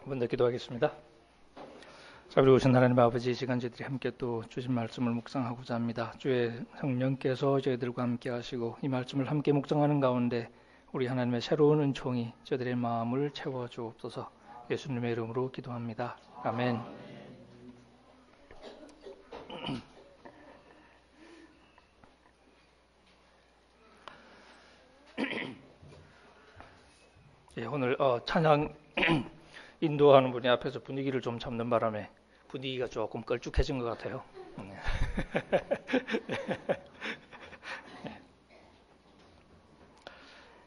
먼저 기도하겠습니다. 자, 우리 오신 하나님 아버지, 이 시간 저희들이 함께 또 주신 말씀을 묵상하고자 합니다. 주의 성령께서 저희들과 함께 하시고 이 말씀을 함께 묵상하는 가운데 우리 하나님의 새로운 은총이 저희들의 마음을 채워주옵소서. 예수님의 이름으로 기도합니다. 아멘. 예, 오늘 찬양 인도하는 분이 앞에서 분위기를 좀 잡는 바람에 분위기가 조금 걸쭉해진 것 같아요.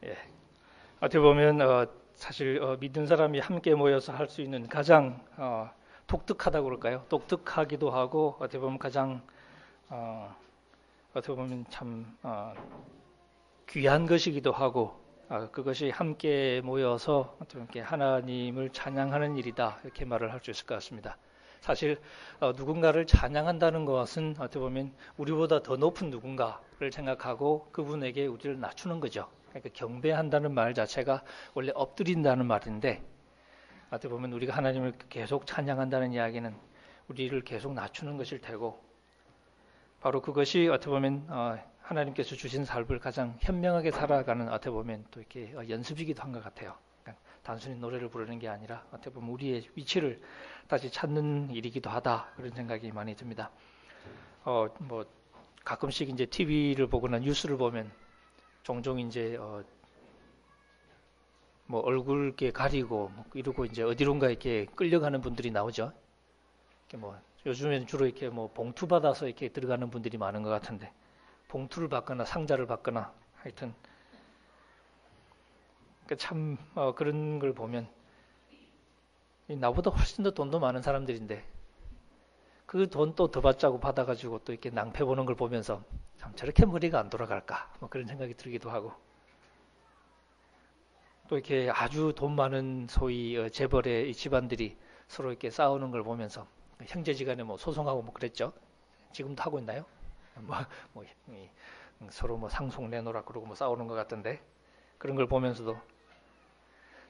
예. 어떻게 보면 사실 믿는 사람이 함께 모여서 할 수 있는 가장 독특하다고 그럴까요? 독특하기도 하고 어떻게 보면 가장 어떻게 보면 참 귀한 것이기도 하고 그것이 함께 모여서 이렇게 하나님을 찬양하는 일이다, 이렇게 말을 할 수 있을 것 같습니다. 사실 누군가를 찬양한다는 것은 어떻게 보면 우리보다 더 높은 누군가를 생각하고 그분에게 우리를 낮추는 거죠. 그러니까 경배한다는 말 자체가 원래 엎드린다는 말인데, 어떻게 보면 우리가 하나님을 계속 찬양한다는 이야기는 우리를 계속 낮추는 것일 테고, 바로 그것이 어떻게 보면 하나님께서 주신 삶을 가장 현명하게 살아가는 어떻게 보면 또 이렇게 연습이기도 한 것 같아요. 그러니까 단순히 노래를 부르는 게 아니라 어떻게 보면 우리의 위치를 다시 찾는 일이기도 하다, 그런 생각이 많이 듭니다. 뭐 가끔씩 이제 TV를 보거나 뉴스를 보면 종종 이제 뭐 얼굴 이렇게 가리고 뭐 이러고 이제 어디론가 이렇게 끌려가는 분들이 나오죠. 이렇게 뭐 요즘에는 주로 이렇게 뭐 봉투 받아서 이렇게 들어가는 분들이 많은 것 같은데, 봉투를 받거나 상자를 받거나 하여튼 참 그런 걸 보면 나보다 훨씬 더 돈도 많은 사람들인데 그 돈 또 더 받자고 받아가지고 또 이렇게 낭패 보는 걸 보면서 참 저렇게 머리가 안 돌아갈까, 뭐 그런 생각이 들기도 하고, 또 이렇게 아주 돈 많은 소위 재벌의 집안들이 서로 이렇게 싸우는 걸 보면서 형제지간에 뭐 소송하고 뭐 그랬죠. 지금도 하고 있나요? 서로 뭐 상속 내놓으라 그러고 뭐 싸우는 것 같던데, 그런 걸 보면서도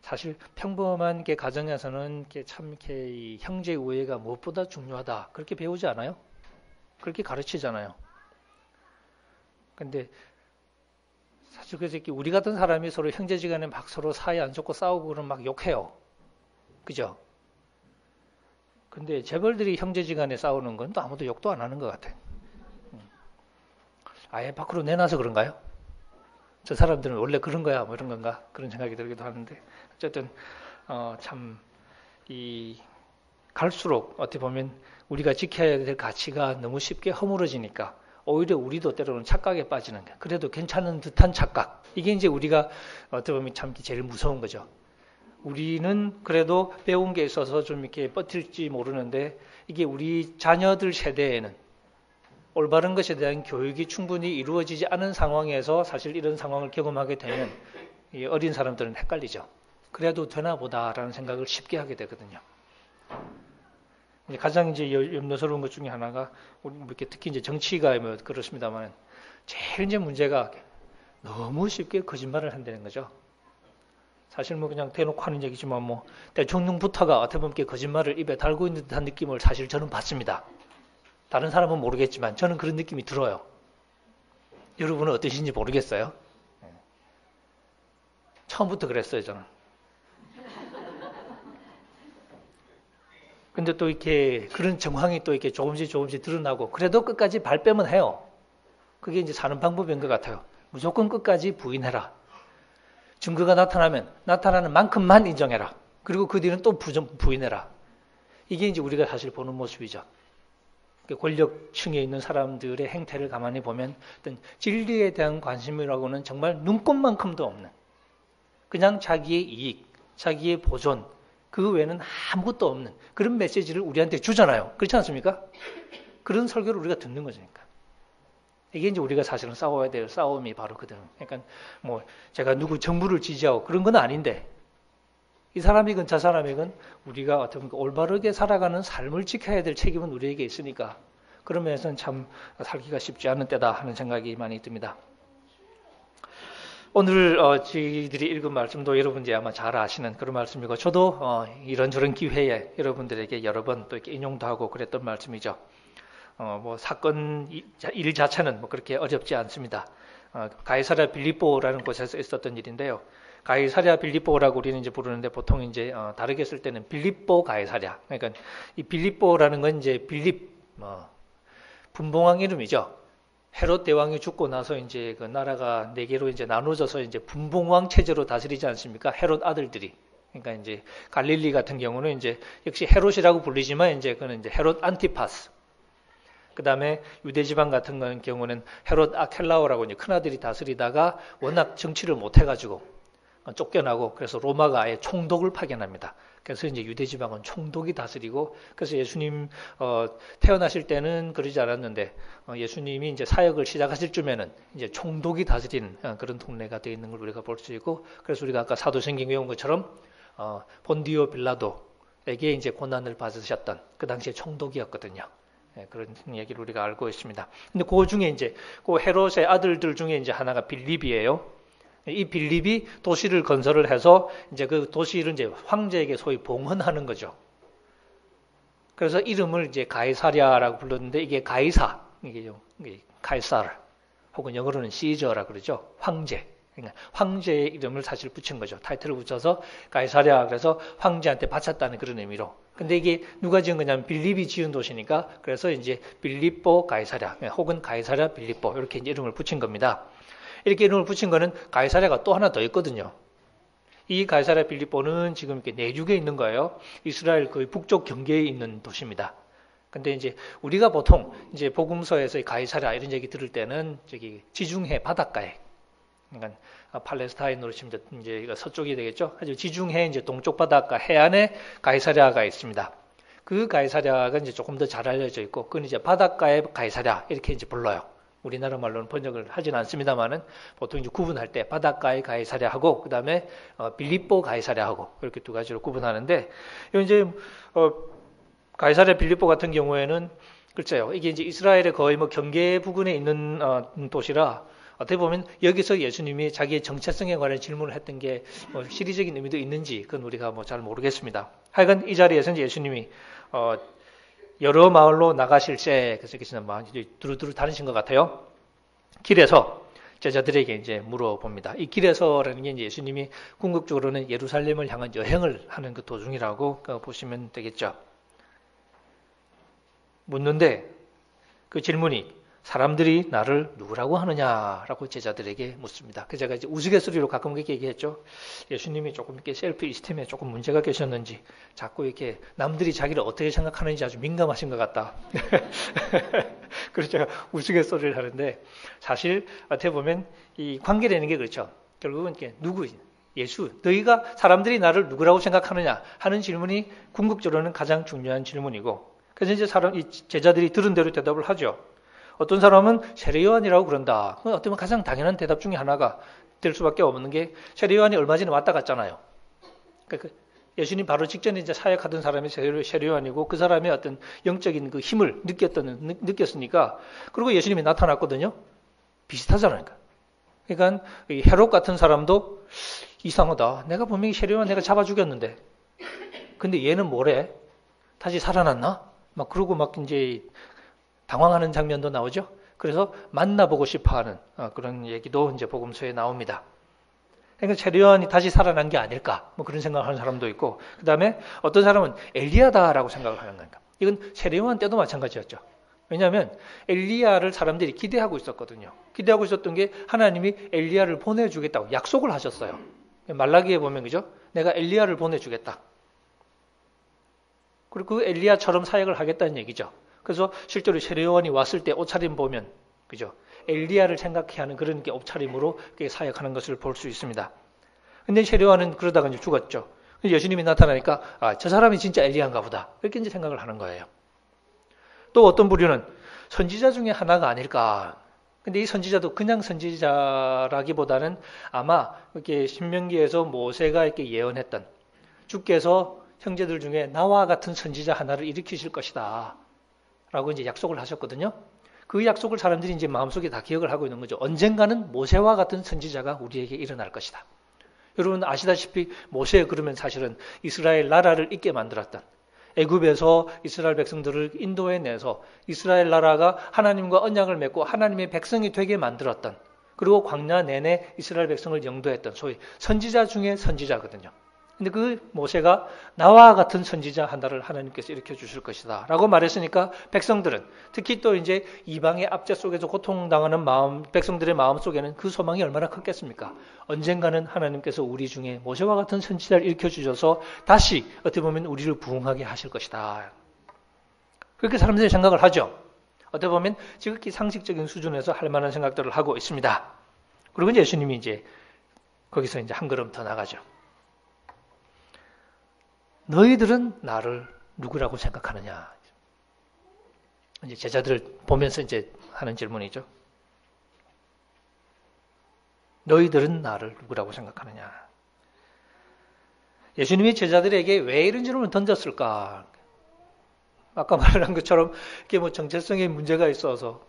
사실 평범한 게 가정에서는 참 이 형제 우애가 무엇보다 중요하다, 그렇게 배우지 않아요? 그렇게 가르치잖아요. 근데 사실 그래서 이렇게 우리 같은 사람이 서로 형제지간에 막 서로 사이 안 좋고 싸우고 그러면 막 욕해요. 그죠? 근데 재벌들이 형제지간에 싸우는 건 또 아무도 욕도 안 하는 것 같아요. 아예 밖으로 내놔서 그런가요? 저 사람들은 원래 그런 거야, 뭐 이런 건가, 그런 생각이 들기도 하는데, 어쨌든 참 이 갈수록 어떻게 보면 우리가 지켜야 될 가치가 너무 쉽게 허물어지니까 오히려 우리도 때로는 착각에 빠지는 게, 그래도 괜찮은 듯한 착각, 이게 이제 우리가 어떻게 보면 참 제일 무서운 거죠. 우리는 그래도 배운 게 있어서 좀 이렇게 버틸지 모르는데, 이게 우리 자녀들 세대에는 올바른 것에 대한 교육이 충분히 이루어지지 않은 상황에서 사실 이런 상황을 경험하게 되면 이 어린 사람들은 헷갈리죠. 그래도 되나 보다라는 생각을 쉽게 하게 되거든요. 가장 이제 염려스러운 것 중에 하나가 우리 이렇게 특히 이제 정치가 뭐 그렇습니다만, 제일 이제 문제가 너무 쉽게 거짓말을 한다는 거죠. 사실 뭐 그냥 대놓고 하는 얘기지만 뭐 대통령부터가 어떻게 보면 거짓말을 입에 달고 있는 듯한 느낌을 사실 저는 받습니다. 다른 사람은 모르겠지만 저는 그런 느낌이 들어요. 여러분은 어떠신지 모르겠어요. 처음부터 그랬어요, 저는. 근데 또 이렇게 그런 정황이 또 이렇게 조금씩 드러나고 그래도 끝까지 발뺌은 해요. 그게 이제 사는 방법인 것 같아요. 무조건 끝까지 부인해라. 증거가 나타나면 나타나는 만큼만 인정해라. 그리고 그 뒤는 또 부인해라. 이게 이제 우리가 사실 보는 모습이죠. 권력층에 있는 사람들의 행태를 가만히 보면 어떤 진리에 대한 관심이라고는 정말 눈꼽만큼도 없는, 그냥 자기의 이익, 자기의 보존, 그 외에는 아무것도 없는 그런 메시지를 우리한테 주잖아요. 그렇지 않습니까? 그런 설교를 우리가 듣는 거죠. 이게 이제 우리가 사실은 싸워야 될 싸움이 바로 거든. 그러니까 뭐 제가 누구 정부를 지지하고 그런 건 아닌데, 이 사람이건 저 사람이건 우리가 어떻게 보면 올바르게 살아가는 삶을 지켜야 될 책임은 우리에게 있으니까, 그런 면에서는 참 살기가 쉽지 않은 때다 하는 생각이 많이 듭니다. 오늘 저희들이 읽은 말씀도 여러분들이 아마 잘 아시는 그런 말씀이고 저도 이런저런 기회에 여러분들에게 여러 번 또 이렇게 인용도 하고 그랬던 말씀이죠. 뭐 사건 일 자체는 뭐 그렇게 어렵지 않습니다. 가이사랴 빌립보라는 곳에서 있었던 일인데요. 가이사랴 빌립보라고 우리는 이제 부르는데 보통 이제 다르게 쓸 때는 빌립보 가이사랴. 그러니까 이 빌립보라는 건 이제 빌립 분봉왕 이름이죠. 헤롯 대왕이 죽고 나서 이제 그 나라가 네 개로 이제 나눠져서 이제 분봉왕 체제로 다스리지 않습니까? 헤롯 아들들이. 그러니까 이제 갈릴리 같은 경우는 이제 역시 헤롯이라고 불리지만 이제 그는 이제 헤롯 안티파스. 그다음에 유대 지방 같은 경우는 헤롯 아켈라오라고 이제 큰아들이 다스리다가 워낙 정치를 못 해가지고 쫓겨나고 그래서 로마가 아예 총독을 파견합니다. 그래서 이제 유대 지방은 총독이 다스리고 그래서 예수님 태어나실 때는 그러지 않았는데 예수님이 이제 사역을 시작하실 쯤에는 이제 총독이 다스리는 그런 동네가 되어 있는 걸 우리가 볼 수 있고 그래서 우리가 아까 사도신경 외운 것처럼 본디오 빌라도에게 이제 고난을 받으셨던 그 당시에 총독이었거든요. 그런 얘기를 우리가 알고 있습니다. 근데 그 중에 이제 그 헤롯의 아들들 중에 이제 하나가 빌립이에요. 이 빌립이 도시를 건설을 해서 이제 그 도시를 이제 황제에게 소위 봉헌하는 거죠. 그래서 이름을 이제 가이사랴라고 불렀는데 이게 가이사, 이게 카이사르 혹은 영어로는 시저라 그러죠. 황제. 그러니까 황제의 이름을 사실 붙인 거죠. 타이틀을 붙여서 가이사랴 그래서 황제한테 바쳤다는 그런 의미로. 근데 이게 누가 지은 거냐면 빌립이 지은 도시니까 그래서 이제 빌립보 가이사랴 혹은 가이사랴 빌립보 이렇게 이제 이름을 붙인 겁니다. 이렇게 이름을 붙인 거는 가이사랴가 또 하나 더 있거든요. 이 가이사랴 빌립보는 지금 이렇게 내륙에 있는 거예요. 이스라엘 그 북쪽 경계에 있는 도시입니다. 근데 이제 우리가 보통 이제 복음서에서 가이사랴 이런 얘기 들을 때는 저기 지중해 바닷가에 그러니까 팔레스타인으로 치면 이제 서쪽이 되겠죠. 아주 지중해 이제 동쪽 바닷가 해안에 가이사랴가 있습니다. 그 가이사랴가 이제 조금 더 잘 알려져 있고, 그건 이제 바닷가의 가이사랴 이렇게 이제 불러요. 우리나라 말로는 번역을 하진 않습니다만은 보통 이제 구분할 때 바닷가의 가이사랴하고 그 다음에 빌립보 가이사랴하고 이렇게 두 가지로 구분하는데 이제 가이사랴 빌립보 같은 경우에는 글쎄요 이게 이제 이스라엘의 거의 뭐 경계 부근에 있는 도시라. 어떻게 보면 여기서 예수님이 자기의 정체성에 관한 질문을 했던 게 뭐 시리적인 의미도 있는지 그건 우리가 뭐 잘 모르겠습니다. 하여간 이 자리에서 이제 예수님이 여러 마을로 나가실 때 그래서 이제 두루두루 다니신 것 같아요. 길에서 제자들에게 이제 물어봅니다. 이 길에서라는 게 이제 예수님이 궁극적으로는 예루살렘을 향한 여행을 하는 그 도중이라고 보시면 되겠죠. 묻는데 그 질문이 사람들이 나를 누구라고 하느냐라고 제자들에게 묻습니다. 그래서 제가 이제 우스갯소리로 가끔 그렇게 얘기했죠. 예수님이 조금 이렇게 셀프 이스템에 조금 문제가 계셨는지 자꾸 이렇게 남들이 자기를 어떻게 생각하는지 아주 민감하신 것 같다. 그래서 제가 우스갯소리를 하는데 사실 어떻게 보면 이 관계라는 게 그렇죠. 결국은 이렇게 누구 예수 너희가 사람들이 나를 누구라고 생각하느냐 하는 질문이 궁극적으로는 가장 중요한 질문이고 그래서 이제 이 제자들이 들은 대로 대답을 하죠. 어떤 사람은 세례요한이라고 그런다. 그건 어떻게 보면 가장 당연한 대답 중에 하나가 될 수밖에 없는 게 세례요한이 얼마 전에 왔다 갔잖아요. 그러니까 예수님 바로 직전에 이제 사역하던 사람이 세례요한이고 그 사람의 어떤 영적인 그 힘을 느꼈으니까 그리고 예수님이 나타났거든요. 비슷하잖아요. 그러니까 헤롯 같은 사람도 이상하다. 내가 분명히 세례요한 내가 잡아 죽였는데 근데 얘는 뭐래? 다시 살아났나? 막 그러고 막 이제 당황하는 장면도 나오죠. 그래서 만나보고 싶어하는 그런 얘기도 이제 복음서에 나옵니다. 그러니까 세례요한이 다시 살아난 게 아닐까 뭐 그런 생각을 하는 사람도 있고 그 다음에 어떤 사람은 엘리야다라고 생각을 하는 거니까 이건 세례요한 때도 마찬가지였죠. 왜냐하면 엘리야를 사람들이 기대하고 있었거든요. 기대하고 있었던 게 하나님이 엘리야를 보내주겠다고 약속을 하셨어요. 말라기에 보면 그죠? 내가 엘리야를 보내주겠다. 그리고 그 엘리야처럼 사역을 하겠다는 얘기죠. 그래서 실제로 세례요한이 왔을 때 옷차림 보면 그죠? 엘리야를 생각해 하는 그런 게 옷차림으로 사역하는 것을 볼 수 있습니다. 근데 세례요한은 그러다가 이제 죽었죠. 예수님이 나타나니까 저 사람이 진짜 엘리야인가 보다. 이렇게 이제 생각을 하는 거예요. 또 어떤 부류는 선지자 중에 하나가 아닐까. 근데 이 선지자도 그냥 선지자라기보다는 아마 이렇게 신명기에서 모세가 이렇게 예언했던 주께서 형제들 중에 나와 같은 선지자 하나를 일으키실 것이다. 라고 이제 약속을 하셨거든요. 그 약속을 사람들이 이제 마음속에 다 기억을 하고 있는 거죠. 언젠가는 모세와 같은 선지자가 우리에게 일어날 것이다. 여러분 아시다시피 모세 그러면 사실은 이스라엘 나라를 있게 만들었던, 애굽에서 이스라엘 백성들을 인도해 내서 이스라엘 나라가 하나님과 언약을 맺고 하나님의 백성이 되게 만들었던, 그리고 광야 내내 이스라엘 백성을 영도했던 소위 선지자 중에 선지자거든요. 근데 그 모세가 나와 같은 선지자 하나를 하나님께서 일으켜 주실 것이다 라고 말했으니까 백성들은, 특히 또 이제 이방의 압제 속에서 고통당하는 백성들의 마음 속에는 그 소망이 얼마나 컸겠습니까? 언젠가는 하나님께서 우리 중에 모세와 같은 선지자를 일으켜 주셔서 다시 어떻게 보면 우리를 부흥하게 하실 것이다. 그렇게 사람들이 생각을 하죠. 어떻게 보면 지극히 상식적인 수준에서 할 만한 생각들을 하고 있습니다. 그리고 이제 예수님이 이제 거기서 이제 한 걸음 더 나가죠. 너희들은 나를 누구라고 생각하느냐? 이제 제자들을 보면서 이제 하는 질문이죠. 너희들은 나를 누구라고 생각하느냐? 예수님이 제자들에게 왜 이런 질문을 던졌을까? 아까 말한 것처럼 이게 뭐 정체성에 문제가 있어서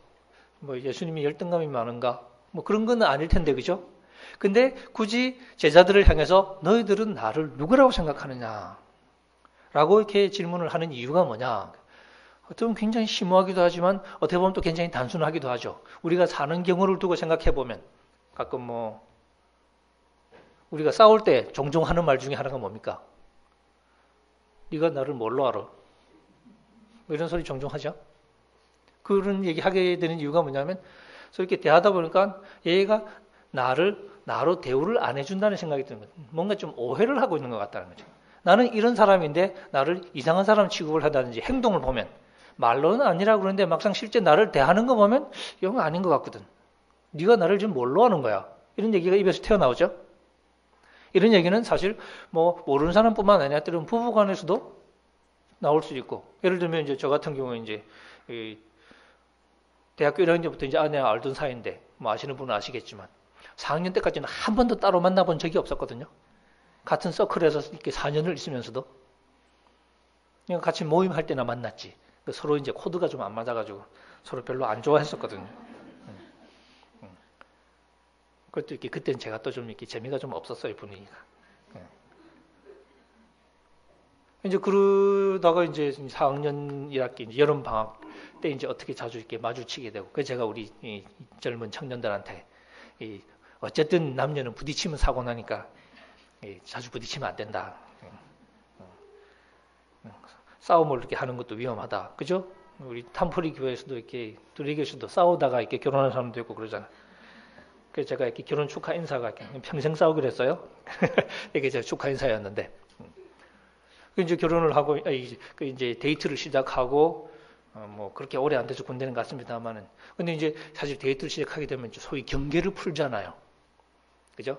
뭐 예수님이 열등감이 많은가? 뭐 그런 건 아닐 텐데, 그죠? 근데 굳이 제자들을 향해서 너희들은 나를 누구라고 생각하느냐? 라고 이렇게 질문을 하는 이유가 뭐냐? 어떻게 보면 굉장히 심오하기도 하지만 어떻게 보면 또 굉장히 단순하기도 하죠. 우리가 사는 경우를 두고 생각해 보면 가끔 뭐 우리가 싸울 때 종종 하는 말 중에 하나가 뭡니까? 네가 나를 뭘로 알아? 뭐 이런 소리 종종 하죠. 그런 얘기 하게 되는 이유가 뭐냐면 이렇게 대하다 보니까 얘가 나로 대우를 안 해준다는 생각이 드는 거예요. 뭔가 좀 오해를 하고 있는 것 같다는 거죠. 나는 이런 사람인데 나를 이상한 사람 취급을 한다든지 행동을 보면, 말로는 아니라고 그러는데 막상 실제 나를 대하는 거 보면 이건 아닌 것 같거든. 네가 나를 지금 뭘로 하는 거야? 이런 얘기가 입에서 튀어나오죠. 이런 얘기는 사실 뭐 모르는 사람뿐만 아니라 때로는 부부간에서도 나올 수 있고, 예를 들면 이제 저 같은 경우에 이제 대학교 1학년 때부터 이제 아내와 알던 사이인데 뭐 아시는 분은 아시겠지만 4학년 때까지는 한 번도 따로 만나본 적이 없었거든요. 같은 서클에서 이렇게 4년을 있으면서도 그냥 같이 모임할 때나 만났지. 서로 이제 코드가 좀 안 맞아가지고 서로 별로 안 좋아했었거든요. 그것도 이렇게 그때는 제가 또 좀 이렇게 재미가 좀 없었어요, 분위기가. 이제 그러다가 이제 4학년 1학기 이제 여름 방학 때 이제 어떻게 자주 이렇게 마주치게 되고, 그래서 제가 우리 이 젊은 청년들한테 어쨌든 남녀는 부딪히면 사고 나니까 자주 부딪히면 안 된다. 싸움을 이렇게 하는 것도 위험하다. 그죠? 우리 탄포리 교회에서도 이렇게 두리교에서도 싸우다가 이렇게 결혼하는 사람도 있고 그러잖아. 그래서 제가 이렇게 결혼 축하 인사가 평생 싸우기로 했어요. 이게 제 축하 인사였는데. 이제 결혼을 하고, 이제 데이트를 시작하고, 뭐 그렇게 오래 안 돼서 군대는 갔습니다만은. 근데 이제 사실 데이트를 시작하게 되면 소위 경계를 풀잖아요. 그죠?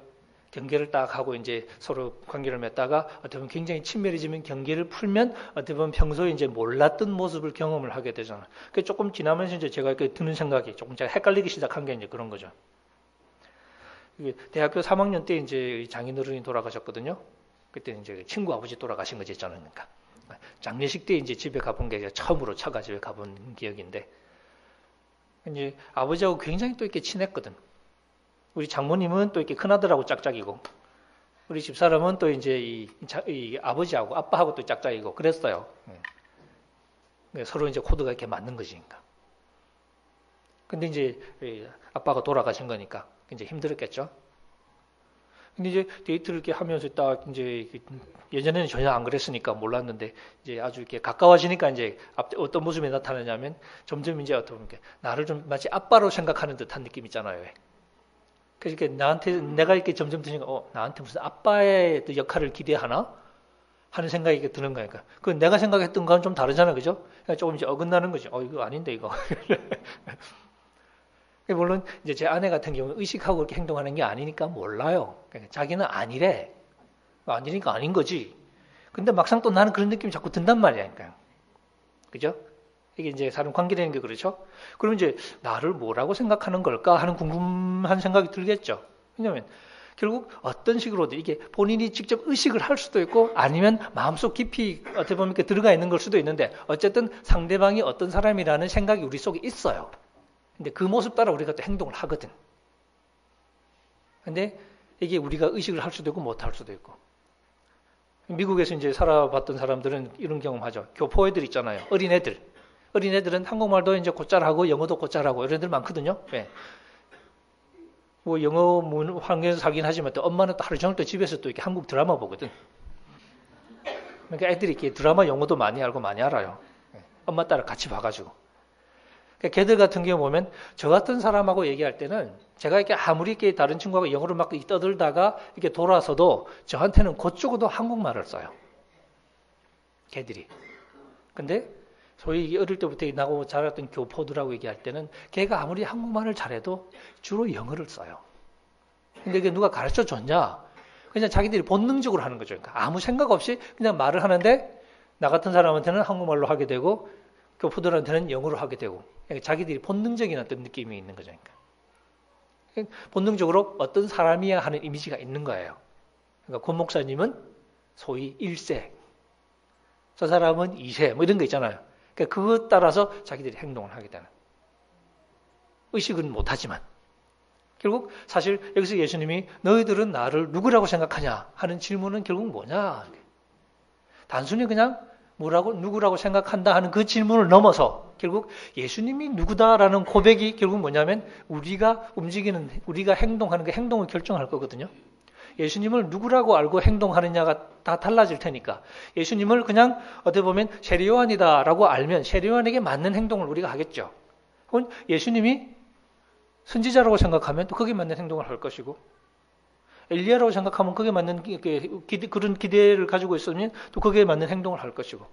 경계를 딱 하고 이제 서로 관계를 맺다가 어떻게 보면 굉장히 친밀해지면 경계를 풀면 어떻게 보면 평소에 이제 몰랐던 모습을 경험을 하게 되잖아요. 그 조금 지나면서 이제 제가 이렇게 드는 생각이 조금 제가 헷갈리기 시작한 게 이제 그런 거죠. 대학교 3학년 때 이제 장인어른이 돌아가셨거든요. 그때 이제 친구 아버지 돌아가신 거지 저는. 그러니까 장례식 때 이제 집에 가본 게 처음으로 처가 집에 가본 기억인데, 이제 아버지하고 굉장히 또 이렇게 친했거든. 우리 장모님은 또 이렇게 큰아들하고 짝짝이고, 우리 집사람은 또 이제 이 아버지하고 아빠하고 또 짝짝이고 그랬어요. 서로 이제 코드가 이렇게 맞는 거지. 그러니까. 근데 이제 아빠가 돌아가신 거니까 이제 힘들었겠죠. 근데 이제 데이트를 이렇게 하면서 딱 이제 예전에는 전혀 안 그랬으니까 몰랐는데 이제 아주 이렇게 가까워지니까 이제 어떤 모습이 나타나냐면 점점 이제 어떤 나를 좀 마치 아빠로 생각하는 듯한 느낌 있잖아요. 그러니까 나한테 내가 이렇게 점점 드니까 나한테 무슨 아빠의 역할을 기대하나 하는 생각이 드는 거니까. 그 내가 생각했던 건 좀 다르잖아, 그죠? 그러니까 조금 이제 어긋나는 거지. 이거 아닌데 이거. 물론 이제 제 아내 같은 경우는 의식하고 그렇게 행동하는 게 아니니까 몰라요. 그러니까 자기는 아니래. 아니니까 아닌 거지. 근데 막상 또 나는 그런 느낌이 자꾸 든단 말이야. 그러니까. 그죠? 이게 이제 사람 관계라는 게 그렇죠. 그럼 이제 나를 뭐라고 생각하는 걸까 하는 궁금한 생각이 들겠죠. 왜냐하면 결국 어떤 식으로든 이게 본인이 직접 의식을 할 수도 있고 아니면 마음속 깊이 어떻게 보면 들어가 있는 걸 수도 있는데 어쨌든 상대방이 어떤 사람이라는 생각이 우리 속에 있어요. 근데 그 모습 따라 우리가 또 행동을 하거든. 근데 이게 우리가 의식을 할 수도 있고 못 할 수도 있고. 미국에서 이제 살아봤던 사람들은 이런 경험하죠. 교포 애들 있잖아요. 어린애들. 어린애들은 한국말도 이제 곧잘 하고 영어도 곧잘 하고 이런 애들 많거든요. 네. 뭐 영어 환경에서 살긴 하지만 또 엄마는 또 하루 종일 또 집에서 또 이렇게 한국 드라마 보거든. 그러니까 애들이 이렇게 드라마 영어도 많이 알고 많이 알아요. 네. 엄마 따라 같이 봐가지고. 그러니까 걔들 같은 경우 보면 저 같은 사람하고 얘기할 때는 제가 이렇게 아무리 이렇게 다른 친구하고 영어를 막 떠들다가 이렇게 돌아서도 저한테는 그쪽으로도 한국말을 써요. 걔들이. 근데 소위 어릴 때부터 나고 자랐던 교포들하고 얘기할 때는 걔가 아무리 한국말을 잘해도 주로 영어를 써요. 근데 이게 누가 가르쳐 줬냐? 그냥 자기들이 본능적으로 하는 거죠. 그러니까 아무 생각 없이 그냥 말을 하는데 나 같은 사람한테는 한국말로 하게 되고 교포들한테는 영어로 하게 되고 그러니까 자기들이 본능적인 어떤 느낌이 있는 거죠. 그러니까 본능적으로 어떤 사람이야 하는 이미지가 있는 거예요. 그러니까 권 목사님은 소위 1세, 저 사람은 2세 뭐 이런 거 있잖아요. 그러니까 그것 따라서 자기들이 행동을 하게 되는. 의식은 못하지만 결국 사실 여기서 예수님이 너희들은 나를 누구라고 생각하냐 하는 질문은 결국 뭐냐. 단순히 그냥 뭐라고 누구라고 생각한다 하는 그 질문을 넘어서 결국 예수님이 누구다라는 고백이 결국 뭐냐면 우리가 움직이는 우리가 행동하는 그 행동을 결정할 거거든요. 예수님을 누구라고 알고 행동하느냐가 다 달라질 테니까 예수님을 그냥 어떻게 보면 세례요한이다라고 알면 세례요한에게 맞는 행동을 우리가 하겠죠. 혹은 예수님이 선지자라고 생각하면 또 거기에 맞는 행동을 할 것이고 엘리야라고 생각하면 거기에 맞는 그런 기대를 가지고 있으면 또 거기에 맞는 행동을 할 것이고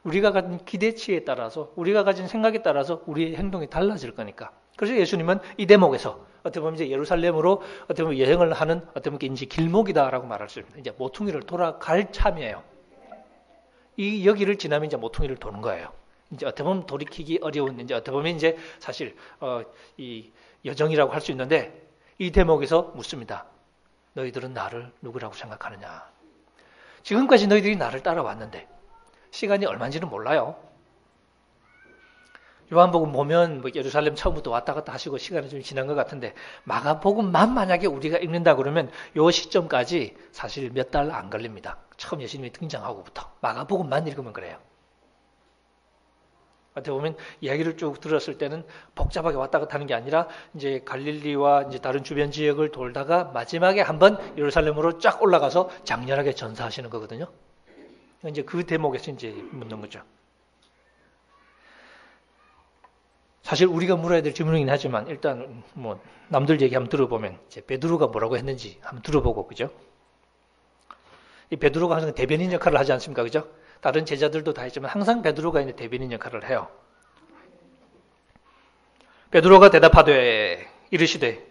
우리가 가진 기대치에 따라서 우리가 가진 생각에 따라서 우리의 행동이 달라질 거니까 그래서 예수님은 이 대목에서 어떻게 보면 이제 예루살렘으로 어떻게 보면 여행을 하는 어떻게 보면 이제 길목이다라고 말할 수 있습니다. 이제 모퉁이를 돌아갈 참이에요. 이 여기를 지나면 이제 모퉁이를 도는 거예요. 이제 어떻게 보면 돌이키기 어려운 이제 어떻게 보면 이제 사실 이 여정이라고 할 수 있는데 이 대목에서 묻습니다. 너희들은 나를 누구라고 생각하느냐? 지금까지 너희들이 나를 따라왔는데 시간이 얼마인지는 몰라요. 요한복음 보면 뭐 예루살렘 처음부터 왔다 갔다 하시고 시간이 좀 지난 것 같은데 마가복음만 만약에 우리가 읽는다 그러면 요 시점까지 사실 몇 달 안 걸립니다. 처음 예수님이 등장하고부터 마가복음만 읽으면 그래요. 어떻게 보면 이야기를 쭉 들었을 때는 복잡하게 왔다 갔다 하는 게 아니라 이제 갈릴리와 이제 다른 주변 지역을 돌다가 마지막에 한번 예루살렘으로 쫙 올라가서 장렬하게 전사하시는 거거든요. 이제 그 대목에서 이제 묻는 거죠. 사실 우리가 물어야 될 질문이긴 하지만 일단 뭐 남들 얘기 한번 들어보면 이제 베드로가 뭐라고 했는지 한번 들어보고 그죠? 이 베드로가 항상 대변인 역할을 하지 않습니까? 그죠? 다른 제자들도 다 했지만 항상 베드로가 이제 대변인 역할을 해요. 베드로가 대답하되 이르시되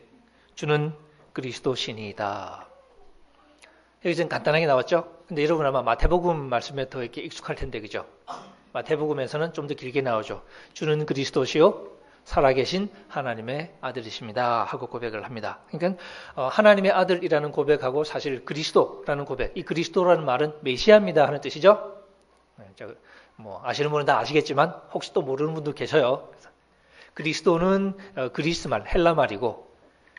주는 그리스도시니이다. 여기 좀 간단하게 나왔죠? 근데 여러분 아마 마태복음 말씀에 더 이렇게 익숙할 텐데 그죠? 마태복음에서는 좀 더 길게 나오죠. 주는 그리스도시요 살아계신 하나님의 아들이십니다 하고 고백을 합니다. 그러니까 하나님의 아들이라는 고백하고 사실 그리스도라는 고백, 이 그리스도라는 말은 메시아입니다 하는 뜻이죠. 뭐 아시는 분은 다 아시겠지만 혹시 또 모르는 분도 계셔요. 그리스도는 그리스 말, 헬라 말이고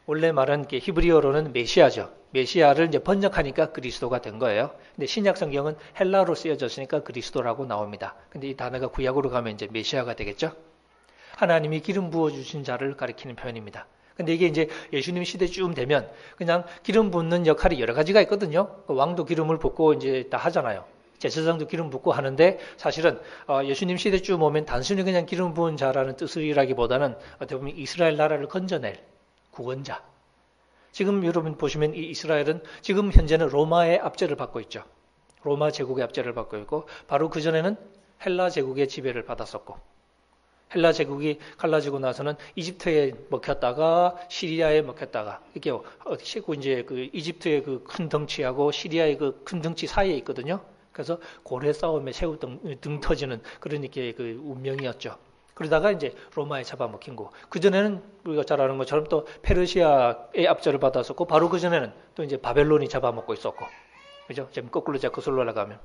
원래 말은 히브리어로는 메시아죠. 메시아를 이제 번역하니까 그리스도가 된 거예요. 근데 신약 성경은 헬라어로 쓰여졌으니까 그리스도라고 나옵니다. 근데 이 단어가 구약으로 가면 이제 메시아가 되겠죠. 하나님이 기름 부어 주신 자를 가리키는 표현입니다. 근데 이게 이제 예수님 시대쯤 되면 그냥 기름 붓는 역할이 여러 가지가 있거든요. 왕도 기름을 붓고 이제 다 하잖아요. 제사장도 기름 붓고 하는데 사실은 예수님 시대쯤 오면 단순히 그냥 기름 부은 자라는 뜻이라기보다는 어떻게 보면 이스라엘 나라를 건져낼 구원자. 지금 여러분 보시면 이 이스라엘은 지금 현재는 로마의 압제를 받고 있죠. 로마 제국의 압제를 받고 있고 바로 그전에는 헬라 제국의 지배를 받았었고 헬라 제국이 갈라지고 나서는 이집트에 먹혔다가 시리아에 먹혔다가 이게 이제 그 이집트의 그 큰 덩치하고 시리아의 그 큰 덩치 사이에 있거든요. 그래서 고래 싸움에 새우 등 터지는 그런 이렇게 그 운명이었죠. 그러다가 이제 로마에 잡아먹힌 거. 그전에는 우리가 잘 아는 것처럼 또 페르시아의 압제를 받았었고 바로 그전에는 또 이제 바벨론이 잡아먹고 있었고. 그죠? 지금 거꾸로 거슬러 올라가면.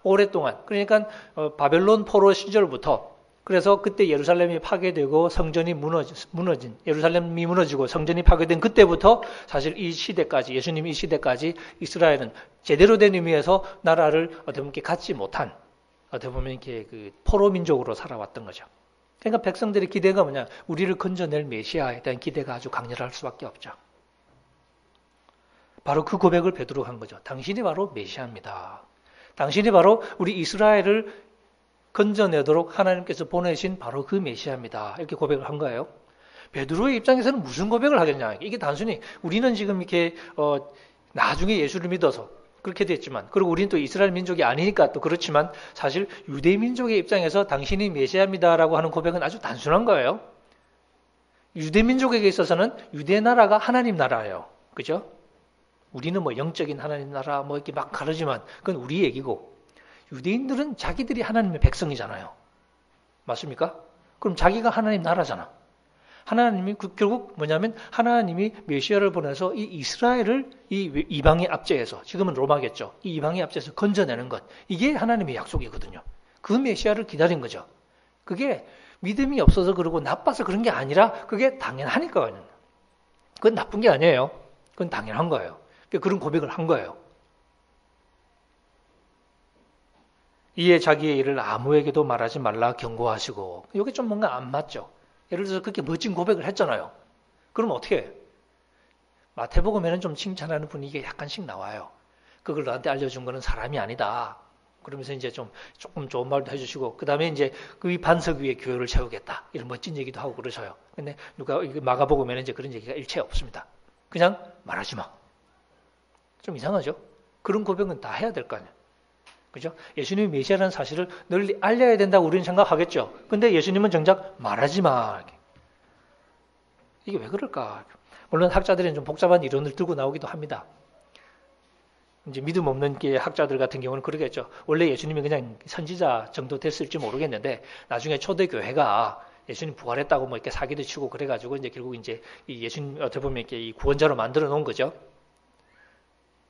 오랫동안. 그러니까 바벨론 포로 시절부터 그래서 그때 예루살렘이 파괴되고 성전이 무너진 예루살렘이 무너지고 성전이 파괴된 그때부터 사실 이 시대까지 예수님이 이 시대까지 이스라엘은 제대로 된 의미에서 나라를 어떻게 보면 갖지 못한 어떻게 보면 이렇게 그 포로 민족으로 살아왔던 거죠. 그러니까 백성들의 기대가 뭐냐? 우리를 건져낼 메시아에 대한 기대가 아주 강렬할 수밖에 없죠. 바로 그 고백을 베드로가 한 거죠. 당신이 바로 메시아입니다. 당신이 바로 우리 이스라엘을 건져내도록 하나님께서 보내신 바로 그 메시아입니다. 이렇게 고백을 한 거예요. 베드로의 입장에서는 무슨 고백을 하겠냐? 이게 단순히 우리는 지금 이렇게 나중에 예수를 믿어서 그렇게 됐지만, 그리고 우리는 또 이스라엘 민족이 아니니까 또 그렇지만, 사실 유대 민족의 입장에서 당신이 메시아입니다라고 하는 고백은 아주 단순한 거예요. 유대 민족에게 있어서는 유대 나라가 하나님 나라예요. 그죠? 우리는 뭐 영적인 하나님 나라 뭐 이렇게 막 가르지만 그건 우리 얘기고, 유대인들은 자기들이 하나님의 백성이잖아요. 맞습니까? 그럼 자기가 하나님 나라잖아. 하나님이 결국 뭐냐면 하나님이 메시아를 보내서 이 이스라엘을 이 이방의 압제에서, 지금은 로마겠죠, 이 이방의 압제에서 건져내는 것, 이게 하나님의 약속이거든요. 그 메시아를 기다린 거죠. 그게 믿음이 없어서 그러고 나빠서 그런 게 아니라 그게 당연하니까. 그건 나쁜 게 아니에요. 그건 당연한 거예요. 그런 고백을 한 거예요. 이에 자기의 일을 아무에게도 말하지 말라 경고하시고, 이게 좀 뭔가 안 맞죠. 예를 들어서 그렇게 멋진 고백을 했잖아요. 그럼 어떻게 해? 마태복음에는 좀 칭찬하는 분위기가 약간씩 나와요. 그걸 나한테 알려준 거는 사람이 아니다. 그러면서 이제 조금 좋은 말도 해주시고, 그 다음에 이제 그 반석 위에 교회를 세우겠다, 이런 멋진 얘기도 하고 그러셔요. 근데 누가 마가복음에는 이제 그런 얘기가 일체 없습니다. 그냥 말하지 마. 좀 이상하죠? 그런 고백은 다 해야 될 거 아니에요. 그죠? 예수님이 메시아라는 사실을 널리 알려야 된다고 우리는 생각하겠죠. 근데 예수님은 정작 말하지 마. 이게 왜 그럴까? 물론 학자들은 좀 복잡한 이론을 들고 나오기도 합니다. 이제 믿음 없는 게 학자들 같은 경우는 그러겠죠. 원래 예수님이 그냥 선지자 정도 됐을지 모르겠는데, 나중에 초대교회가 예수님 부활했다고 뭐 이렇게 사기도 치고 그래가지고 이제 결국 이제 이 예수님 어떻게 보면 이렇게 이 구원자로 만들어 놓은 거죠.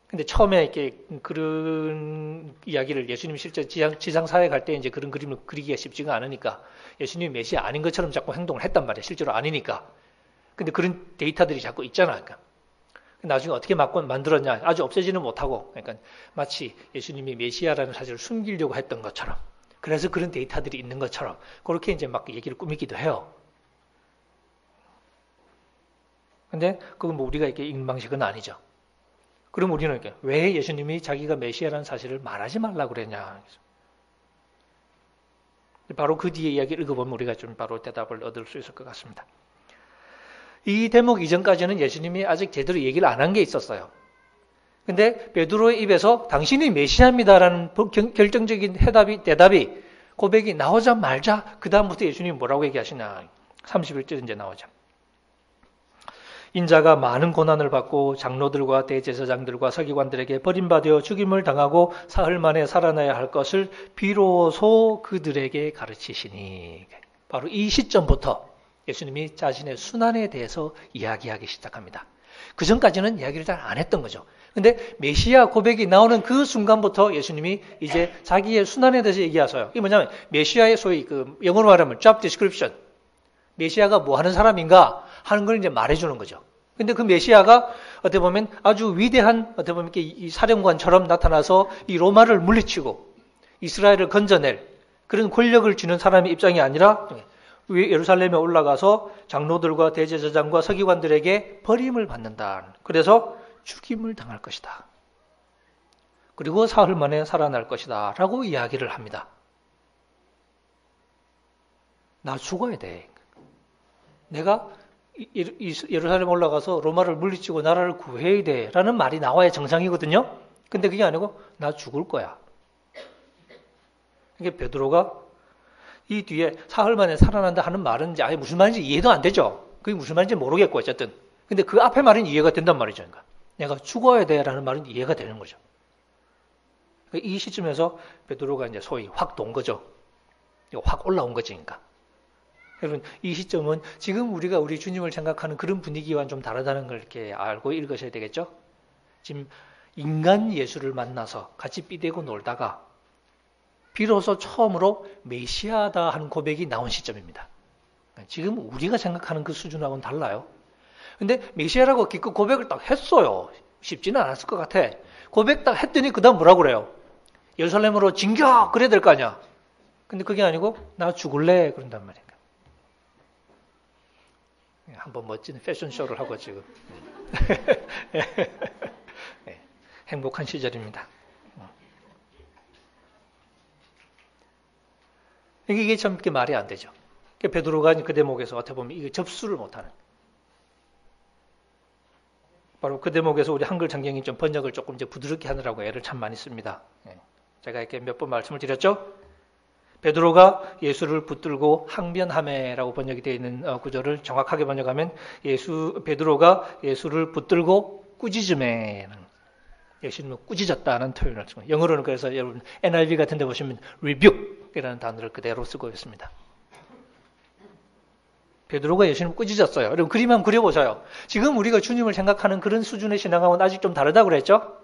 근데 처음에 이렇게 그런 이야기를 예수님 실제 지상사회 갈 때 이제 그런 그림을 그리기가 쉽지가 않으니까 예수님이 메시아 아닌 것처럼 자꾸 행동을 했단 말이에요. 실제로 아니니까. 근데 그런 데이터들이 자꾸 있잖아. 그러니까. 나중에 어떻게 만들었냐? 아주 없애지는 못하고, 그러니까 마치 예수님이 메시아라는 사실을 숨기려고 했던 것처럼, 그래서 그런 데이터들이 있는 것처럼 그렇게 이제 막 얘기를 꾸미기도 해요. 근데 그건 뭐 우리가 이렇게 읽는 방식은 아니죠. 그럼 우리는 이렇게 왜 예수님이 자기가 메시아라는 사실을 말하지 말라고 그랬냐? 바로 그 뒤에 이야기를 읽어보면 우리가 좀 바로 대답을 얻을 수 있을 것 같습니다. 이 대목 이전까지는 예수님이 아직 제대로 얘기를 안 한 게 있었어요. 근데 베드로의 입에서 당신이 메시아입니다라는 결정적인 대답이 고백이 나오자마자 그 다음부터 예수님이 뭐라고 얘기하시나? 31절 이제 나오죠. 인자가 많은 고난을 받고 장로들과 대제사장들과 서기관들에게 버림받아 죽임을 당하고 사흘 만에 살아나야 할 것을 비로소 그들에게 가르치시니, 바로 이 시점부터 예수님이 자신의 순환에 대해서 이야기하기 시작합니다. 그 전까지는 이야기를 잘 안 했던 거죠. 근데 메시아 고백이 나오는 그 순간부터 예수님이 이제 자기의 순환에 대해서 얘기하세요. 이게 뭐냐면 메시아의 소위 그 영어로 말하면 job description, 메시아가 뭐 하는 사람인가 하는 걸 이제 말해주는 거죠. 근데 그 메시아가 어떻게 보면 아주 위대한, 어떻게 보면 이렇게 이 사령관처럼 나타나서 이 로마를 물리치고 이스라엘을 건져낼 그런 권력을 쥐는 사람의 입장이 아니라 예루살렘에 올라가서 장로들과 대제사장과 서기관들에게 버림을 받는다. 그래서 죽임을 당할 것이다. 그리고 사흘 만에 살아날 것이다. 라고 이야기를 합니다. 나 죽어야 돼. 내가 예루살렘 올라가서 로마를 물리치고 나라를 구해야 돼. 라는 말이 나와야 정상이거든요. 근데 그게 아니고 나 죽을 거야. 이게 베드로가 이 뒤에 사흘 만에 살아난다 하는 말은 아예 무슨 말인지 이해도 안 되죠. 그게 무슨 말인지 모르겠고 어쨌든. 근데 그 앞에 말은 이해가 된단 말이죠. 그러니까 내가 죽어야 돼 라는 말은 이해가 되는 거죠. 이 시점에서 베드로가 이제 소위 확 돈 거죠. 확 올라온 거지. 그러니까. 여러분, 이 시점은 지금 우리가 우리 주님을 생각하는 그런 분위기와는 좀 다르다는 걸 이렇게 알고 읽으셔야 되겠죠? 지금 인간 예수를 만나서 같이 삐대고 놀다가 비로소 처음으로 메시아다 하는 고백이 나온 시점입니다. 지금 우리가 생각하는 그 수준하고는 달라요. 근데 메시아라고 기껏 고백을 딱 했어요. 쉽지는 않았을 것 같아. 고백 딱 했더니 그 다음 뭐라고 그래요? 예루살렘으로 진격! 그래야 될 거 아니야. 근데 그게 아니고 나 죽을래 그런단 말이야. 한번 멋진 패션쇼를 하고 지금 네, 행복한 시절입니다. 이게 참 말이 안 되죠. 베드로가 그 대목에서 어떻게 보면 이게 접수를 못하는, 바로 그 대목에서 우리 한글 성경이 좀 번역을 조금 이제 부드럽게 하느라고 애를 참 많이 씁니다. 제가 이렇게 몇 번 말씀을 드렸죠. 베드로가 예수를 붙들고 항변하매라고 번역이 되어 있는 구절을 정확하게 번역하면 베드로가 예수를 붙들고 꾸짖음에는, 예수님은 꾸짖었다는 표현을 쓰고, 영어로는 그래서 여러분 NIV 같은 데 보시면 rebuke이라는 단어를 그대로 쓰고 있습니다. 베드로가 예수님을 꾸짖었어요. 여러분 그림 한번 그려보세요. 지금 우리가 주님을 생각하는 그런 수준의 신앙하고는 아직 좀 다르다고 그랬죠?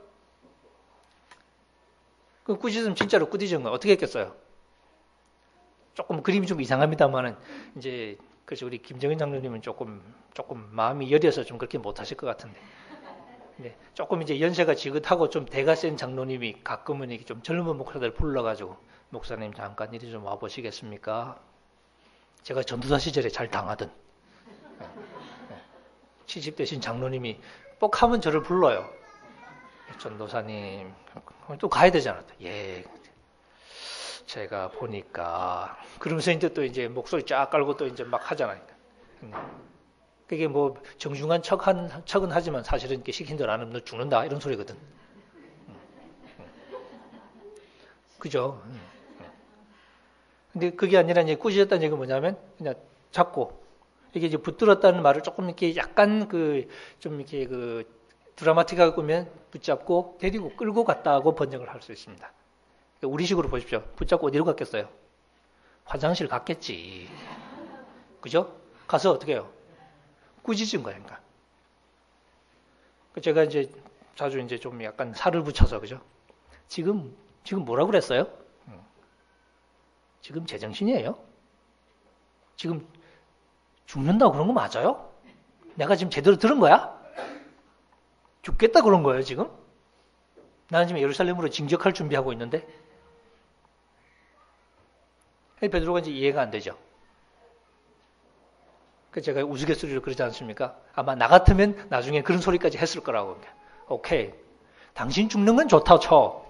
그 꾸짖음 진짜로 꾸짖은 거 어떻게 했겠어요? 조금 그림이 좀 이상합니다만은 이제 그래서 우리 김정인 장로님은 조금 마음이 여려서 좀 그렇게 못하실 것 같은데, 네, 조금 이제 연세가 지긋하고 좀 대가 센 장로님이 가끔은 이렇게 좀 젊은 목사들 불러가지고 목사님 잠깐 이리 좀 와보시겠습니까? 제가 전도사 시절에 잘 당하던 70대신 장로님이 뻑 하면 저를 불러요. 전도사님 또 가야 되잖아. 예. 제가 보니까 그러면서 이제 또 이제 목소리 쫙 깔고 또 이제 막 하잖아요. 그게 뭐 정중한 척은 하지만 사실은 이렇게 시킨 대로 안 하면 너 죽는다 이런 소리거든. 그죠? 근데 그게 아니라 이제 꾸짖었다는 얘기가 뭐냐면 그냥 잡고 이게 이제 붙들었다는 말을 조금 이렇게 약간 좀 이렇게 드라마틱하게 꾸면 붙잡고 데리고 끌고 갔다고 번역을 할 수 있습니다. 우리식으로 보십시오. 붙잡고 어디로 갔겠어요? 화장실 갔겠지. 그죠? 가서 어떻게 해요? 꾸짖은 거야, 그러니까. 제가 이제 자주 이제 좀 약간 살을 붙여서, 그죠? 지금 뭐라고 그랬어요? 지금 제정신이에요? 지금 죽는다고 그런 거 맞아요? 내가 지금 제대로 들은 거야? 죽겠다 그런 거예요, 지금? 나는 지금 예루살렘으로 진격할 준비하고 있는데? 베드로가 이제 이해가 안 되죠. 제가 우스갯소리로 그러지 않습니까? 아마 나 같으면 나중에 그런 소리까지 했을 거라고. 오케이. 당신 죽는 건 좋다 쳐.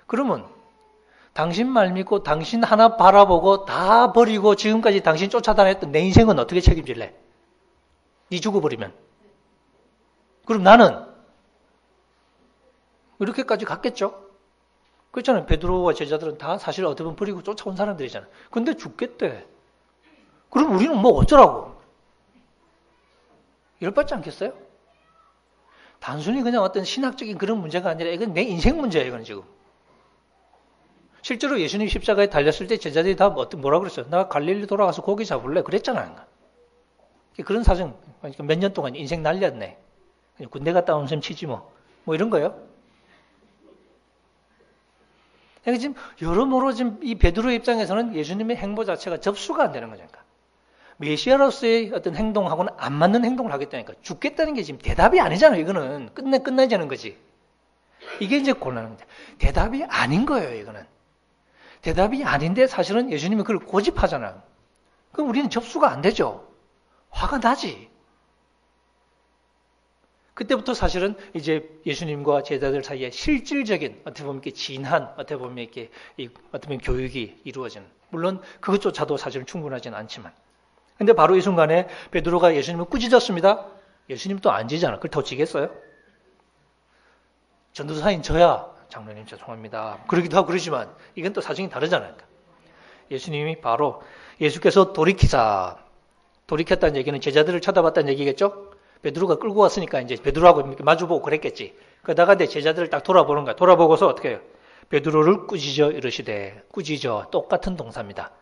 그러면 당신 말 믿고 당신 하나 바라보고 다 버리고 지금까지 당신 쫓아다녔던 내 인생은 어떻게 책임질래? 네 죽어버리면. 그럼 나는 이렇게까지 갔겠죠? 그렇잖아요. 베드로와 제자들은 다 사실 어떻게 보면 버리고 쫓아온 사람들이잖아요. 근데 죽겠대. 그럼 우리는 뭐 어쩌라고? 열받지 않겠어요? 단순히 그냥 어떤 신학적인 그런 문제가 아니라 이건 내 인생 문제예요. 이건 지금. 실제로 예수님 십자가에 달렸을 때 제자들이 다 뭐라 그랬어요? 나 갈릴리 돌아가서 고기 잡을래? 그랬잖아요. 그런 사정. 그러니까 몇 년 동안 인생 날렸네. 군대 갔다 온 셈 치지 뭐. 뭐 이런 거예요. 그러니까 지금 여러모로 지금 이 베드로의 입장에서는 예수님의 행보 자체가 접수가 안 되는 거잖아요. 메시아로서의 어떤 행동하고는 안 맞는 행동을 하겠다니까. 죽겠다는 게 지금 대답이 아니잖아요. 이거는 끝나자는 거지. 이게 이제 곤란한 거죠. 대답이 아닌 거예요. 이거는. 대답이 아닌데 사실은 예수님이 그걸 고집하잖아요. 그럼 우리는 접수가 안 되죠. 화가 나지. 그때부터 사실은 이제 예수님과 제자들 사이에 실질적인 어떻게 보면 이렇게 진한 어떻게 보면 이렇게 어떻게 보면 교육이 이루어지는, 물론 그것조차도 사실은 충분하지는 않지만, 근데 바로 이 순간에 베드로가 예수님을 꾸짖었습니다. 예수님 또 안 지잖아. 그걸 더 지겠어요? 전도사인 저야 장로님 죄송합니다. 그러기도 하고 그러지만 이건 또 사정이 다르잖아요. 예수님이 바로 예수께서 돌이켰다는 얘기는 제자들을 쳐다봤다는 얘기겠죠? 베드로가 끌고 왔으니까 이제 베드로하고 마주보고 그랬겠지. 그러다가 내 제자들을 딱 돌아보는 거야. 돌아보고서 어떻게 해요? 베드로를 꾸짖어 이르시되, 꾸짖어 똑같은 동사입니다.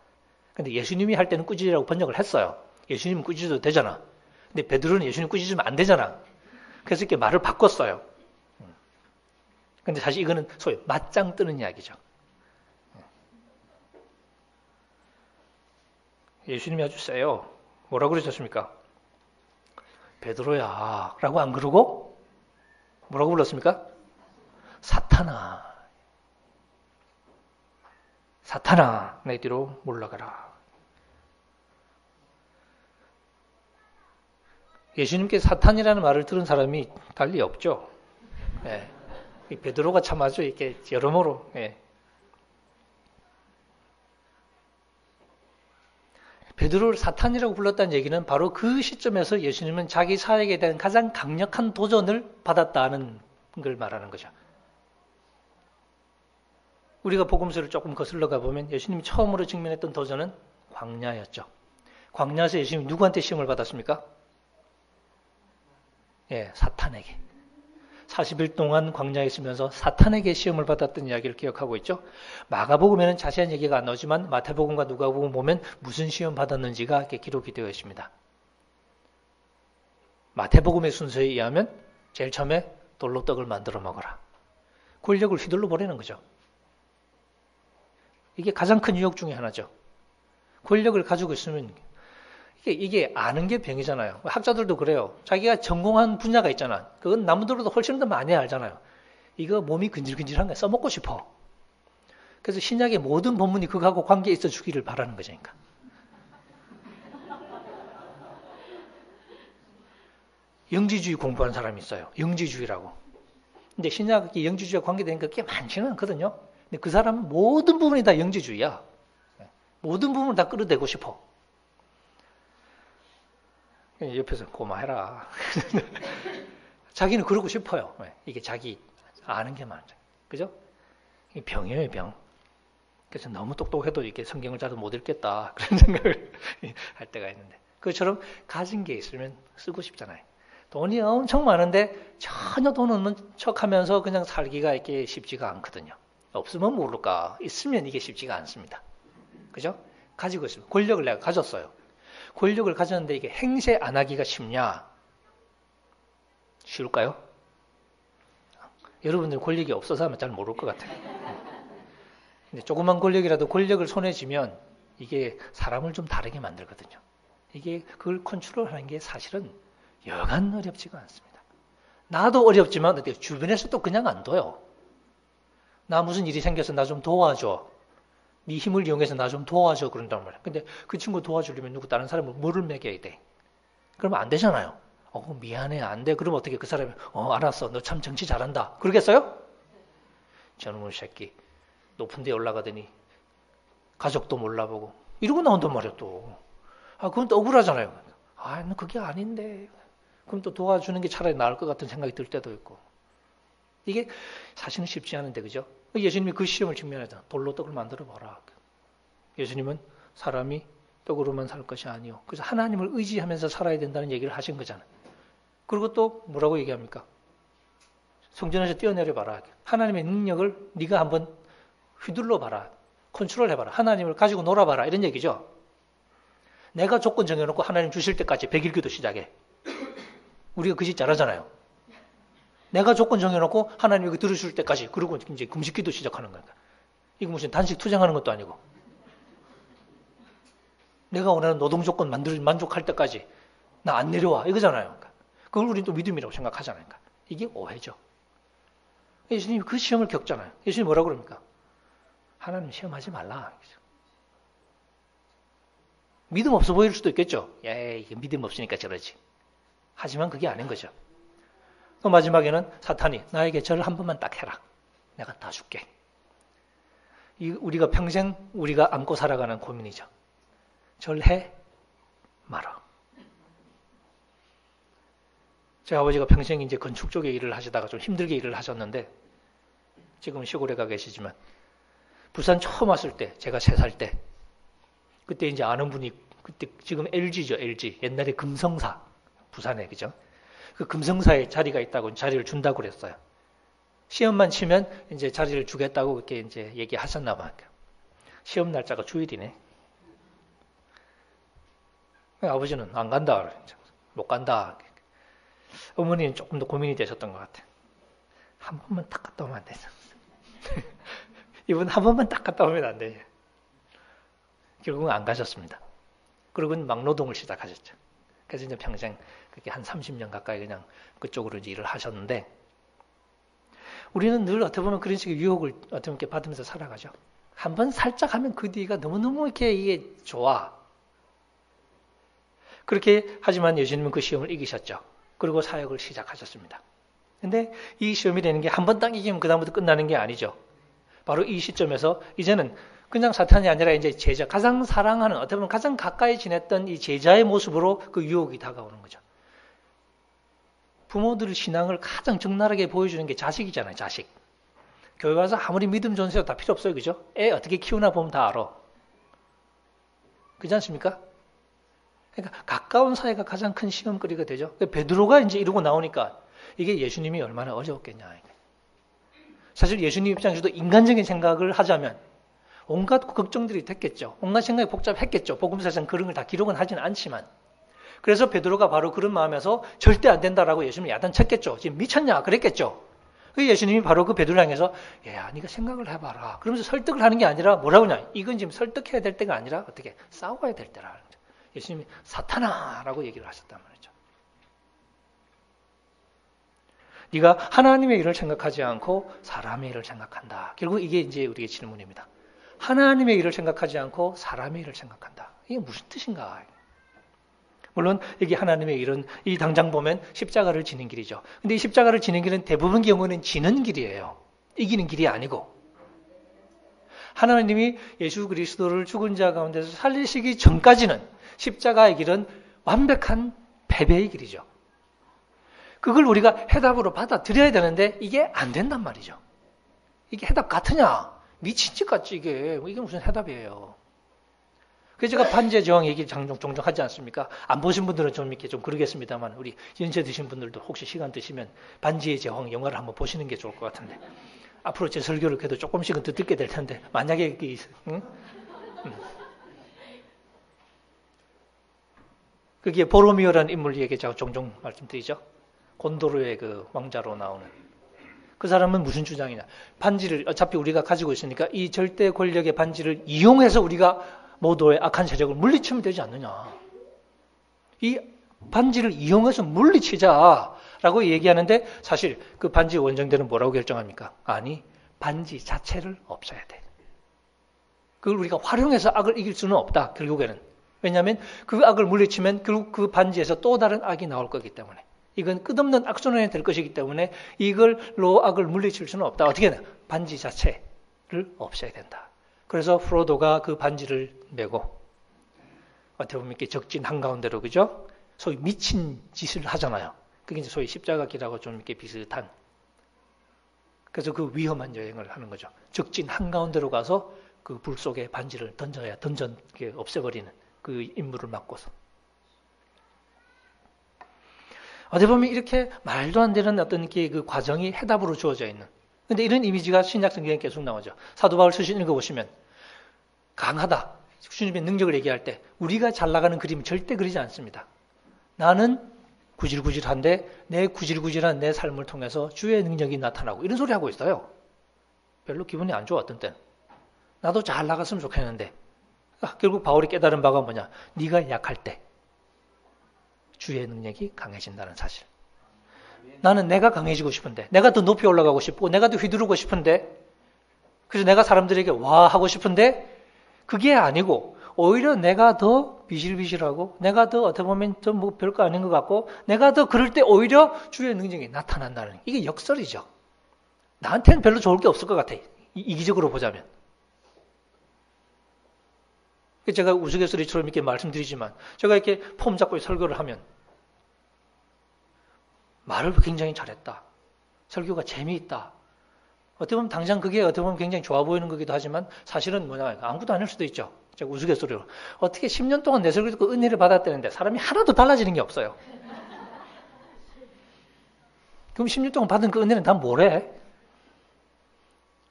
근데 예수님이 할 때는 꾸짖으라고 번역을 했어요. 예수님은 꾸짖어도 되잖아. 근데 베드로는 예수님 꾸짖으면 안 되잖아. 그래서 이렇게 말을 바꿨어요. 근데 사실 이거는 소위 맞짱 뜨는 이야기죠. 예수님이 아주 세요. 뭐라고 그러셨습니까? 베드로야 라고 안 그러고 뭐라고 불렀습니까? 사탄아, 사탄아 내 뒤로 물러가라. 예수님께 사탄이라는 말을 들은 사람이 달리 없죠. 예. 베드로가 참 아주 이렇게 여러모로 베드로를 사탄이라고 불렀다는 얘기는 바로 그 시점에서 예수님은 자기 사역에 대한 가장 강력한 도전을 받았다는 걸 말하는 거죠. 우리가 복음서를 조금 거슬러 가보면 예수님이 처음으로 직면했던 도전은 광야였죠. 광야에서 예수님이 누구한테 시험을 받았습니까? 사탄에게. 40일 동안 광야에 있으면서 사탄에게 시험을 받았던 이야기를 기억하고 있죠. 마가복음에는 자세한 얘기가 안 나오지만 마태복음과 누가복음 보면 무슨 시험 받았는지가 이렇게 기록이 되어 있습니다. 마태복음의 순서에 의하면 제일 처음에 돌로 떡을 만들어 먹어라. 권력을 휘둘러 버리는 거죠. 이게 가장 큰 유혹 중에 하나죠. 권력을 가지고 있으면 이게 아는 게 병이잖아요. 학자들도 그래요. 자기가 전공한 분야가 있잖아. 그건 남들보다 훨씬 더 많이 알잖아요. 이거 몸이 근질근질한 거 써먹고 싶어. 그래서 신약의 모든 본문이 그거하고 관계 있어 주기를 바라는 거죠. 그러니까. 영지주의 공부한 사람이 있어요. 영지주의라고. 근데 신약이 영지주의와 관계되니까 꽤 많지는 않거든요. 근데 그 사람은 모든 부분이 다 영지주의야. 모든 부분을 다 끌어대고 싶어. 옆에서 고마해라. 자기는 그러고 싶어요. 이게 자기 아는 게 많죠. 그죠? 이 병이에요, 병. 그래서 너무 똑똑해도 이렇게 성경을 잘 못 읽겠다. 그런 생각을 할 때가 있는데. 그것처럼 가진 게 있으면 쓰고 싶잖아요. 돈이 엄청 많은데 전혀 돈 없는 척 하면서 그냥 살기가 이렇게 쉽지가 않거든요. 없으면 모를까. 있으면 이게 쉽지가 않습니다. 그죠? 가지고 있으면. 권력을 내가 가졌어요. 권력을 가졌는데 이게 행세 안 하기가 쉽냐? 쉬울까요? 여러분들 권력이 없어서 하면 잘 모를 것 같아요. 근데 조그만 권력이라도 권력을 손에 쥐면 이게 사람을 좀 다르게 만들거든요. 이게 그걸 컨트롤하는 게 사실은 여간 어렵지가 않습니다. 나도 어렵지만 주변에서도 그냥 안 둬요. 나 무슨 일이 생겨서 나 좀 도와줘. 네 힘을 이용해서 나 좀 도와줘 그런단 말이야. 근데 그 친구 도와주려면 누구 다른 사람을 뭐를 먹여야 돼? 그러면 안 되잖아요. 미안해 안 돼. 그러면 어떻게 그 사람이 알았어. 너 참 정치 잘한다. 그러겠어요? 저놈의 새끼 높은 데 올라가더니 가족도 몰라보고 이러고 나온단 말이야 또. 그건 또 억울하잖아요. 그게 아닌데. 그럼 또 도와주는 게 차라리 나을 것 같은 생각이 들 때도 있고. 이게 사실은 쉽지 않은데 그죠? 예수님이 그 시험을 직면하다. 돌로 떡을 만들어 봐라. 예수님은 사람이 떡으로만 살 것이 아니요. 그래서 하나님을 의지하면서 살아야 된다는 얘기를 하신 거잖아요. 그리고 또 뭐라고 얘기합니까? 성전에서 뛰어내려 봐라. 하나님의 능력을 네가 한번 휘둘러 봐라. 컨트롤 해봐라. 하나님을 가지고 놀아봐라. 이런 얘기죠. 내가 조건 정해놓고 하나님 주실 때까지 100일 기도 시작해. 우리가 그 짓 잘하잖아요. 내가 조건 정해놓고 하나님 여기 들으실 때까지 그러고 이제 금식기도 시작하는 거니까. 이거 무슨 단식 투쟁하는 것도 아니고. 내가 원하는 노동 조건 만족할 때까지 나 안 내려와 이거잖아요. 그러니까. 그걸 우리는 또 믿음이라고 생각하잖아요. 그러니까. 이게 오해죠. 예수님이 그 시험을 겪잖아요. 예수님이 뭐라고 그럽니까? 하나님 시험하지 말라. 믿음 없어 보일 수도 있겠죠. 이게 믿음 없으니까 저러지. 하지만 그게 아닌 거죠. 또 마지막에는 사탄이 나에게 절 한 번만 딱 해라. 내가 다 줄게. 우리가 평생 우리가 안고 살아가는 고민이죠. 절해 말아. 제 아버지가 평생 이제 건축 쪽에 일을 하시다가 좀 힘들게 일을 하셨는데 지금은 시골에 가 계시지만 부산 처음 왔을 때 제가 3살 때 그때 이제 아는 분이 그때 지금 LG죠. LG. 옛날에 금성사. 부산에 그죠? 그 금성사에 자리가 있다고 자리를 준다고 그랬어요. 시험만 치면 이제 자리를 주겠다고 그렇게 이제 얘기하셨나 봐요. 시험 날짜가 주일이네. 아버지는 안 간다. 못 간다. 어머니는 조금 더 고민이 되셨던 것 같아요. 한 번만 딱 갔다 오면 안 되죠. 이분 한 번만 딱 갔다 오면 안 되죠. 결국은 안 가셨습니다. 그리고는 막노동을 시작하셨죠. 그래서 이제 평생 그렇게 한 30년 가까이 그냥 그쪽으로 이제 일을 하셨는데, 우리는 늘 어떻게 보면 그런 식의 유혹을 어떻게 보면 받으면서 살아가죠. 한번 살짝 하면 그 뒤가 너무너무 이렇게 이게 좋아. 그렇게 하지만 예수님은 그 시험을 이기셨죠. 그리고 사역을 시작하셨습니다. 근데 이 시험이라는 게 한 번 딱 이기면 그다음부터 끝나는 게 아니죠. 바로 이 시점에서 이제는 그냥 사탄이 아니라 이제 제자, 가장 사랑하는, 어떻게 보면 가장 가까이 지냈던 이 제자의 모습으로 그 유혹이 다가오는 거죠. 부모들의 신앙을 가장 적나라하게 보여주는 게 자식이잖아요, 자식. 교회 가서 아무리 믿음 전세도 다 필요 없어요, 그죠? 애 어떻게 키우나 보면 다 알아. 그렇지 않습니까? 그러니까 가까운 사이가 가장 큰 시험거리가 되죠. 베드로가 이제 이러고 나오니까 이게 예수님이 얼마나 어려웠겠냐. 사실 예수님 입장에서도 인간적인 생각을 하자면 온갖 걱정들이 됐겠죠. 온갖 생각이 복잡했겠죠. 복음서에서는 그런 걸 다 기록은 하지는 않지만. 그래서 베드로가 바로 그런 마음에서 절대 안 된다라고 예수님을 야단쳤겠죠. 지금 미쳤냐 그랬겠죠. 예수님이 바로 그 베드로 향해서 야, 네가 생각을 해봐라. 그러면서 설득을 하는 게 아니라 뭐라고 하냐. 이건 지금 설득해야 될 때가 아니라 어떻게 싸워야 될 때라. 예수님이 사탄아라고 얘기를 하셨단 말이죠. 네가 하나님의 일을 생각하지 않고 사람의 일을 생각한다. 결국 이게 이제 우리의 질문입니다. 하나님의 일을 생각하지 않고 사람의 일을 생각한다. 이게 무슨 뜻인가? 물론 여기 하나님의 일은 이 당장 보면 십자가를 지는 길이죠. 근데 이 십자가를 지는 길은 대부분 경우는 지는 길이에요. 이기는 길이 아니고. 하나님이 예수 그리스도를 죽은 자 가운데서 살리시기 전까지는 십자가의 길은 완벽한 패배의 길이죠. 그걸 우리가 해답으로 받아들여야 되는데 이게 안 된단 말이죠. 이게 해답 같으냐? 미친 짓 같지 이게. 이게 무슨 해답이에요. 그래서 제가 반지의 제왕 얘기 종종 하지 않습니까? 안 보신 분들은 좀 이렇게 좀 그러겠습니다만 우리 연세 드신 분들도 혹시 시간 되시면 반지의 제왕 영화를 한번 보시는 게 좋을 것 같은데 앞으로 제 설교를 그래도 조금씩은 더 듣게 될 텐데 만약에 응? 그게 보로미오라는 인물 얘기 제가 종종 말씀드리죠. 곤도르의 그 왕자로 나오는 그 사람은 무슨 주장이냐? 반지를 어차피 우리가 가지고 있으니까 이 절대 권력의 반지를 이용해서 우리가 모두의 악한 세력을 물리치면 되지 않느냐? 이 반지를 이용해서 물리치자라고 얘기하는데 사실 그 반지 원정대는 뭐라고 결정합니까? 아니, 반지 자체를 없애야 돼. 그걸 우리가 활용해서 악을 이길 수는 없다. 결국에는. 왜냐하면 그 악을 물리치면 결국 그 반지에서 또 다른 악이 나올 거기 때문에. 이건 끝없는 악순환이 될 것이기 때문에 이걸로 악을 물리칠 수는 없다. 어떻게 해야 돼? 반지 자체를 없애야 된다. 그래서 프로도가 그 반지를 메고 어떻게 보면 이렇게 적진 한가운데로 그죠? 소위 미친 짓을 하잖아요. 그게 이제 소위 십자가 길하고 좀 이렇게 비슷한. 그래서 그 위험한 여행을 하는 거죠. 적진 한가운데로 가서 그 불 속에 반지를 없애버리는 그 임무를 맡고서. 어떻게 보면 이렇게 말도 안 되는 어떤 그 과정이 해답으로 주어져 있는. 근데 이런 이미지가 신약 성경에 계속 나오죠. 사도 바울 서신 읽어보시면 강하다. 주님의 능력을 얘기할 때 우리가 잘 나가는 그림은 절대 그리지 않습니다. 나는 구질구질한데 내 구질구질한 내 삶을 통해서 주의 능력이 나타나고 이런 소리 하고 있어요. 별로 기분이 안 좋아 어떤 때는. 나도 잘 나갔으면 좋겠는데 결국 바울이 깨달은 바가 뭐냐. 네가 약할 때 주의 능력이 강해진다는 사실. 나는 내가 강해지고 싶은데 내가 더 높이 올라가고 싶고 내가 더 휘두르고 싶은데 그래서 내가 사람들에게 와 하고 싶은데 그게 아니고 오히려 내가 더 비실비실하고 내가 더 어떻게 보면 좀 뭐 별거 아닌 것 같고 내가 더 그럴 때 오히려 주의 능력이 나타난다는 이게 역설이죠. 나한테는 별로 좋을 게 없을 것 같아. 이기적으로 보자면. 제가 우스갯소리처럼 이렇게 말씀드리지만 제가 이렇게 폼 잡고 설교를 하면 말을 굉장히 잘했다. 설교가 재미있다. 어떻게 보면 당장 그게 어떻게 보면 굉장히 좋아 보이는 거기도 하지만 사실은 뭐냐 아무것도 아닐 수도 있죠. 제가 우스갯소리로 어떻게 10년 동안 내 설교 듣고 은혜를 받았다는데 사람이 하나도 달라지는 게 없어요. 그럼 10년 동안 받은 그 은혜는 다 뭐래?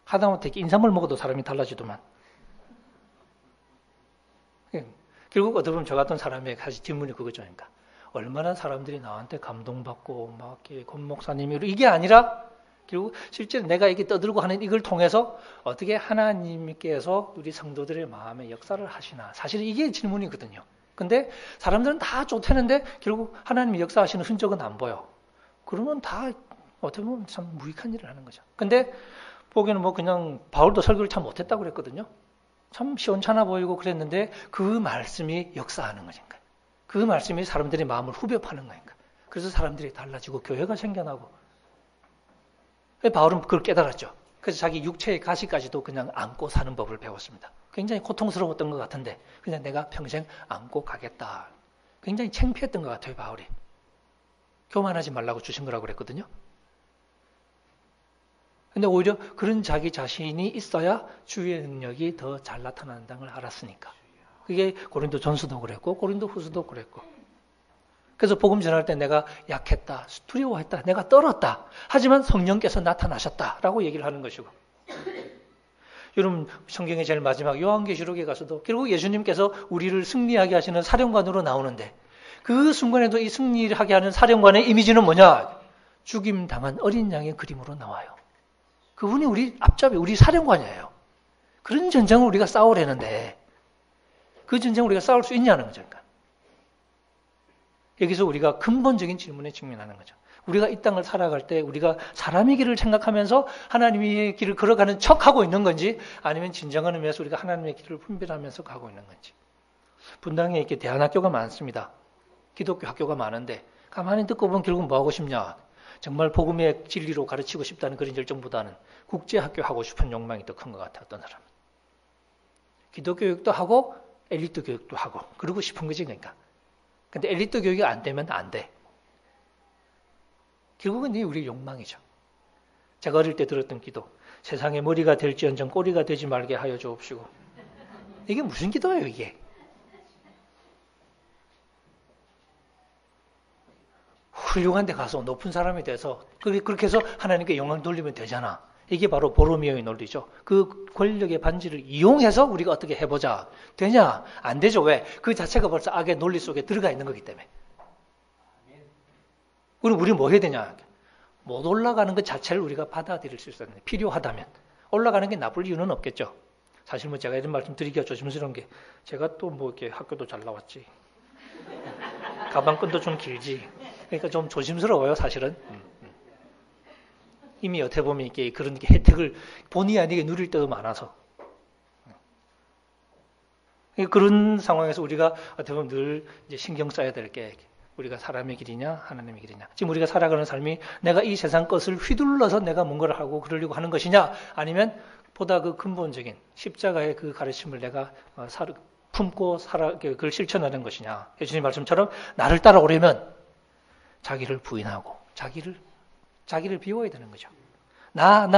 하다못해 인삼을 먹어도 사람이 달라지더만. 결국 어떻게 보면 저 같은 사람의 사실 질문이 그거죠. 그러니까 얼마나 사람들이 나한테 감동받고 막 권 목사님이 이게 아니라 결국 실제로 내가 이렇게 떠들고 하는 이걸 통해서 어떻게 하나님께서 우리 성도들의 마음에 역사를 하시나. 사실 이게 질문이거든요. 근데 사람들은 다 좋다는데 결국 하나님이 역사하시는 흔적은 안 보여. 그러면 다 어떻게 보면 참 무익한 일을 하는 거죠. 근데 보기에는 뭐 그냥 바울도 설교를 참 못했다고 그랬거든요. 참 시원찮아 보이고 그랬는데 그 말씀이 역사하는 거니까. 그 말씀이 사람들의 마음을 후벼 파는 거니까. 그래서 사람들이 달라지고 교회가 생겨나고. 바울은 그걸 깨달았죠. 그래서 자기 육체의 가시까지도 그냥 안고 사는 법을 배웠습니다. 굉장히 고통스러웠던 것 같은데 그냥 내가 평생 안고 가겠다. 굉장히 창피했던 것 같아요, 바울이. 교만하지 말라고 주신 거라고 그랬거든요. 근데 오히려 그런 자기 자신이 있어야 주의 능력이 더 잘 나타난다는 걸 알았으니까. 그게 고린도 전서도 그랬고 고린도 후서도 그랬고. 그래서 복음 전할 때 내가 약했다, 두려워했다, 내가 떨었다. 하지만 성령께서 나타나셨다라고 얘기를 하는 것이고. 여러분 성경의 제일 마지막 요한계시록에 가서도 결국 예수님께서 우리를 승리하게 하시는 사령관으로 나오는데 그 순간에도 이 승리하게 하는 사령관의 이미지는 뭐냐? 죽임 당한 어린 양의 그림으로 나와요. 그분이 우리 앞잡이, 우리 사령관이에요. 그런 전쟁을 우리가 싸우려는데 그 전쟁을 우리가 싸울 수 있냐는 거죠. 그러니까. 여기서 우리가 근본적인 질문에 직면하는 거죠. 우리가 이 땅을 살아갈 때 우리가 사람의 길을 생각하면서 하나님의 길을 걸어가는 척하고 있는 건지 아니면 진정한 의미에서 우리가 하나님의 길을 분별하면서 가고 있는 건지. 분당에 이렇게 대안학교가 많습니다. 기독교 학교가 많은데 가만히 듣고 보면 결국 뭐 하고 싶냐. 정말 복음의 진리로 가르치고 싶다는 그런 열정보다는 국제학교 하고 싶은 욕망이 더 큰 것 같아요. 어떤 사람은. 기독교 교육도 하고 엘리트 교육도 하고 그러고 싶은 거지 그러니까. 근데 엘리트 교육이 안 되면 안 돼. 결국은 이게 우리의 욕망이죠. 제가 어릴 때 들었던 기도. 세상에 머리가 될지언정 꼬리가 되지 말게 하여 주옵시고. 이게 무슨 기도예요 이게. 훌륭한 데 가서 높은 사람이 돼서 그렇게 해서 하나님께 영광 돌리면 되잖아. 이게 바로 보로미오의 논리죠. 그 권력의 반지를 이용해서 우리가 어떻게 해보자. 되냐? 안 되죠. 왜? 그 자체가 벌써 악의 논리 속에 들어가 있는 거기 때문에. 그럼 우리 뭐 해야 되냐? 못 올라가는 것 자체를 우리가 받아들일 수 있어야 돼. 필요하다면. 올라가는 게 나쁠 이유는 없겠죠. 사실 뭐 제가 이런 말씀 드리기가 조심스러운 게 제가 또 뭐 이렇게 학교도 잘 나왔지. 가방끈도 좀 길지. 그러니까 좀 조심스러워요, 사실은. 이미 여태 보면 이게 그런 혜택을 본의 아니게 누릴 때도 많아서. 그런 상황에서 우리가 어떻게 보면 늘 이제 신경 써야 될 게 우리가 사람의 길이냐, 하나님의 길이냐. 지금 우리가 살아가는 삶이 내가 이 세상 것을 휘둘러서 내가 뭔가를 하고 그러려고 하는 것이냐, 아니면 보다 그 근본적인 십자가의 그 가르침을 내가 품고 그걸 실천하는 것이냐. 예수님 말씀처럼 나를 따라오려면 자기를 부인하고 자기를 비워야 되는 거죠. 나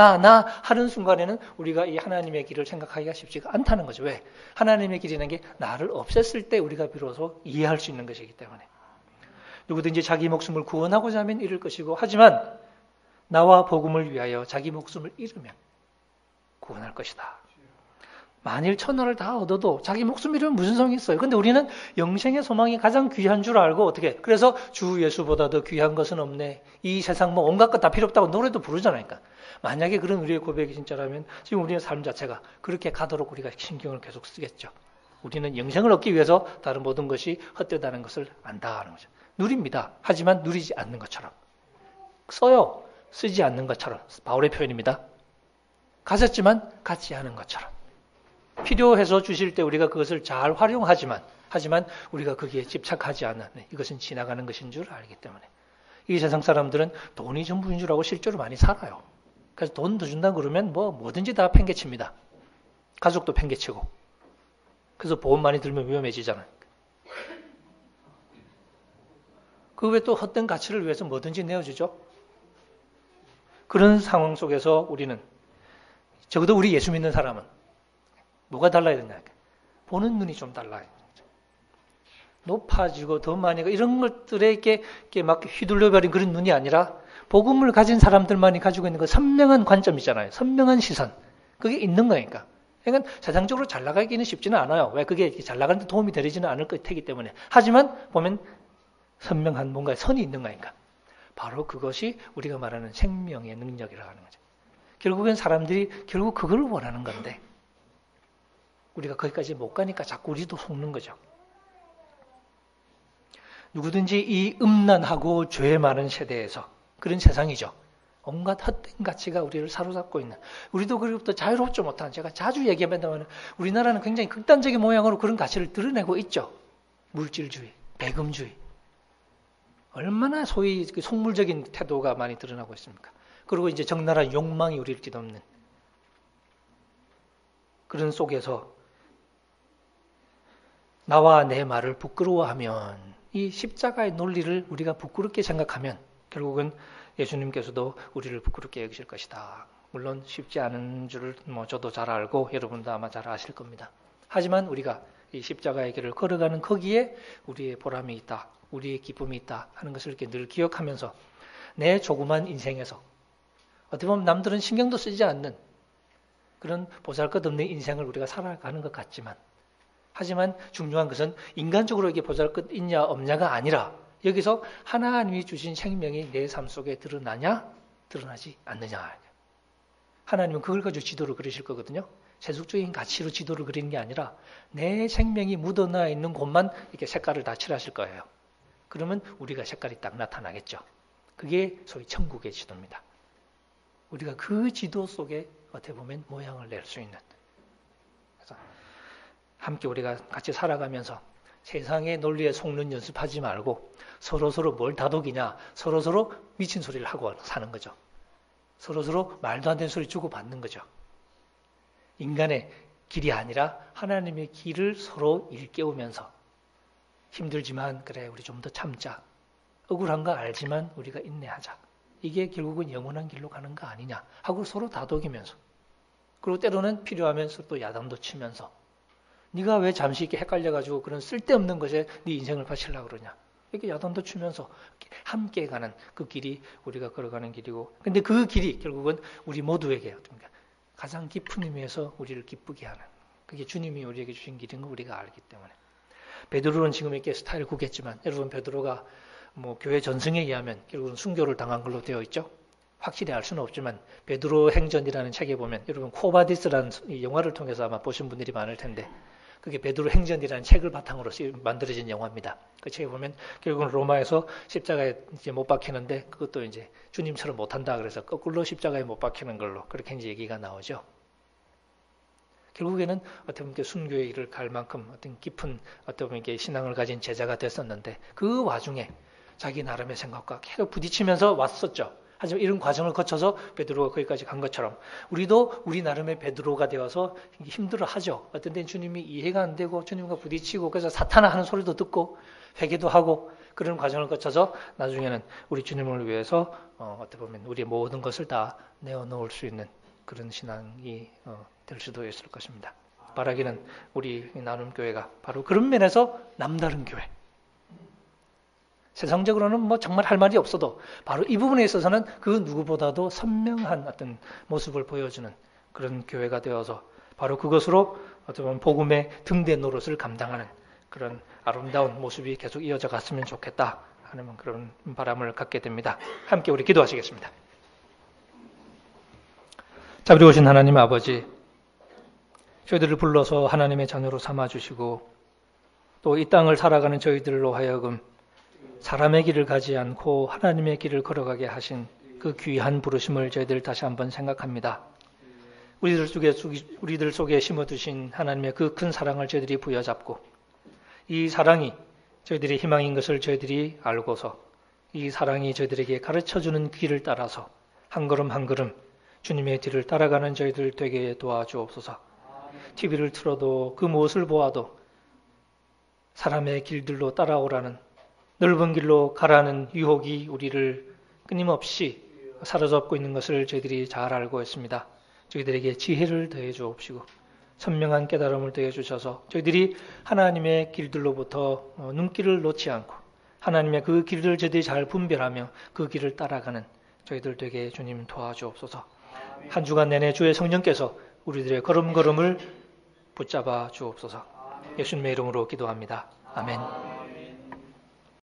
하는 순간에는 우리가 이 하나님의 길을 생각하기가 쉽지가 않다는 거죠. 왜? 하나님의 길이라는 게 나를 없앴을 때 우리가 비로소 이해할 수 있는 것이기 때문에. 누구든지 자기 목숨을 구원하고자 하면 잃을 것이고, 하지만 나와 복음을 위하여 자기 목숨을 잃으면 구원할 것이다. 만일 천하를 다 얻어도 자기 목숨 잃으면 무슨 소용이 있어요? 근데 우리는 영생의 소망이 가장 귀한 줄 알고 어떻게? 그래서 주 예수보다 더 귀한 것은 없네. 이 세상 뭐 온갖 것 다 필요 없다고 노래도 부르잖아요. 그러니까. 만약에 그런 우리의 고백이 진짜라면 지금 우리의 삶 자체가 그렇게 가도록 우리가 신경을 계속 쓰겠죠. 우리는 영생을 얻기 위해서 다른 모든 것이 헛되다는 것을 안다는 거죠. 누립니다. 하지만 누리지 않는 것처럼. 써요. 쓰지 않는 것처럼. 바울의 표현입니다. 가졌지만 갖지 않은 것처럼. 필요해서 주실 때 우리가 그것을 잘 활용하지만 우리가 거기에 집착하지 않는, 이것은 지나가는 것인 줄 알기 때문에. 이 세상 사람들은 돈이 전부인 줄 알고 실제로 많이 살아요. 그래서 돈 더 준다 그러면 뭐든지 다 팽개칩니다. 가족도 팽개치고. 그래서 보험 많이 들면 위험해지잖아요. 그 외에 또 헛된 가치를 위해서 뭐든지 내어주죠. 그런 상황 속에서 우리는, 적어도 우리 예수 믿는 사람은 뭐가 달라야 되냐? 보는 눈이 좀 달라요. 높아지고 더 많이 이런 것들에 이렇게 막 휘둘려버린 그런 눈이 아니라 복음을 가진 사람들만이 가지고 있는 그 선명한 관점이잖아요. 선명한 시선. 그게 있는 거니까. 그러니까 세상적으로 잘 나가기는 쉽지는 않아요. 왜? 그게 잘 나가는 데 도움이 되지는 않을 테기 때문에. 하지만 보면 선명한 뭔가 선이 있는 거니까. 바로 그것이 우리가 말하는 생명의 능력이라고 하는 거죠. 결국엔 사람들이 결국 그걸 원하는 건데 우리가 거기까지 못 가니까 자꾸 우리도 속는 거죠. 누구든지 이 음란하고 죄 많은 세대에서, 그런 세상이죠. 온갖 헛된 가치가 우리를 사로잡고 있는, 우리도 그로부터 자유롭지 못한, 제가 자주 얘기합니다만 우리나라는 굉장히 극단적인 모양으로 그런 가치를 드러내고 있죠. 물질주의, 배금주의. 얼마나 소위 속물적인 태도가 많이 드러나고 있습니까? 그리고 이제 적나라한 욕망이 우리를 뒤덮는 그런 속에서 나와 내 말을 부끄러워하면, 이 십자가의 논리를 우리가 부끄럽게 생각하면 결국은 예수님께서도 우리를 부끄럽게 여기실 것이다. 물론 쉽지 않은 줄을 저도 잘 알고 여러분도 아마 잘 아실 겁니다. 하지만 우리가 이 십자가의 길을 걸어가는 거기에 우리의 보람이 있다, 우리의 기쁨이 있다 하는 것을 이렇게 늘 기억하면서 내 조그만 인생에서 어떻게 보면 남들은 신경도 쓰지 않는 그런 보잘것없는 인생을 우리가 살아가는 것 같지만, 하지만 중요한 것은 인간적으로 이게 보잘것 있냐 없냐가 아니라 여기서 하나님이 주신 생명이 내 삶 속에 드러나냐 드러나지 않느냐. 하나님은 그걸 가지고 지도를 그리실 거거든요. 세속적인 가치로 지도를 그리는 게 아니라 내 생명이 묻어나 있는 곳만 이렇게 색깔을 다 칠하실 거예요. 그러면 우리가 색깔이 딱 나타나겠죠. 그게 소위 천국의 지도입니다. 우리가 그 지도 속에 어떻게 보면 모양을 낼 수 있는, 그래서 함께 우리가 같이 살아가면서 세상의 논리에 속는 연습하지 말고 서로서로 뭘 다독이냐, 서로서로 미친 소리를 하고 사는 거죠. 서로서로 말도 안 되는 소리 주고받는 거죠. 인간의 길이 아니라 하나님의 길을 서로 일깨우면서 힘들지만 그래 우리 좀 더 참자, 억울한 거 알지만 우리가 인내하자, 이게 결국은 영원한 길로 가는 거 아니냐 하고 서로 다독이면서, 그리고 때로는 필요하면 또 야단도 치면서, 네가 왜 잠시 이렇게 헷갈려가지고 그런 쓸데없는 것에 네 인생을 바치려고 그러냐, 이렇게 야단도 치면서 함께 가는 그 길이 우리가 걸어가는 길이고, 근데 그 길이 결국은 우리 모두에게 어떻습니까? 가장 깊은 의미에서 우리를 기쁘게 하는, 그게 주님이 우리에게 주신 길인 걸 우리가 알기 때문에. 베드로는 지금 이렇게 스타일을 구겠지만, 여러분 베드로가 교회 전승에 의하면 결국은 순교를 당한 걸로 되어 있죠. 확실히 알 수는 없지만 베드로 행전이라는 책에 보면, 여러분 코바디스라는 이 영화를 통해서 아마 보신 분들이 많을 텐데, 그게 베드로 행전이라는 책을 바탕으로 만들어진 영화입니다. 그 책에 보면 결국은 로마에서 십자가에 이제 못 박히는데, 그것도 이제 주님처럼 못한다 그래서 거꾸로 십자가에 못 박히는 걸로 그렇게 이제 얘기가 나오죠. 결국에는 어떻게 보면 순교의 일을 갈 만큼 어떤 깊은 어떻게 보면 신앙을 가진 제자가 됐었는데, 그 와중에 자기 나름의 생각과 계속 부딪히면서 왔었죠. 하지만 이런 과정을 거쳐서 베드로가 거기까지 간 것처럼 우리도 우리 나름의 베드로가 되어서 힘들어하죠. 어떤 때는 주님이 이해가 안 되고 주님과 부딪히고, 그래서 사탄아 하는 소리도 듣고 회개도 하고, 그런 과정을 거쳐서 나중에는 우리 주님을 위해서 어떻게 보면 우리의 모든 것을 다 내어놓을 수 있는 그런 신앙이 될 수도 있을 것입니다. 바라기는 우리 나눔교회가 바로 그런 면에서 남다른 교회, 세상적으로는 정말 할 말이 없어도 바로 이 부분에 있어서는 그 누구보다도 선명한 어떤 모습을 보여주는 그런 교회가 되어서 바로 그것으로 어떻게 보면 복음의 등대 노릇을 감당하는 그런 아름다운 모습이 계속 이어져 갔으면 좋겠다 하는 그런 바람을 갖게 됩니다. 함께 우리 기도하시겠습니다. 자비로 오신 하나님 아버지, 저희들을 불러서 하나님의 자녀로 삼아주시고 또 이 땅을 살아가는 저희들로 하여금 사람의 길을 가지 않고 하나님의 길을 걸어가게 하신 그 귀한 부르심을 저희들 다시 한번 생각합니다. 우리들 속에 심어두신 하나님의 그 큰 사랑을 저희들이 부여잡고, 이 사랑이 저희들의 희망인 것을 저희들이 알고서 이 사랑이 저희들에게 가르쳐주는 길을 따라서 한 걸음 한 걸음 주님의 뒤를 따라가는 저희들 되게 도와주옵소서. TV를 틀어도 그 무엇을 보아도 사람의 길들로 따라오라는, 넓은 길로 가라는 유혹이 우리를 끊임없이 사로잡고 있는 것을 저희들이 잘 알고 있습니다. 저희들에게 지혜를 더해 주옵시고 선명한 깨달음을 더해 주셔서 저희들이 하나님의 길들로부터 눈길을 놓지 않고 하나님의 그 길을 저희들이 잘 분별하며 그 길을 따라가는 저희들 되게 주님 도와주옵소서. 한 주간 내내 주의 성령께서 우리들의 걸음걸음을 붙잡아 주옵소서. 예수님의 이름으로 기도합니다. 아멘.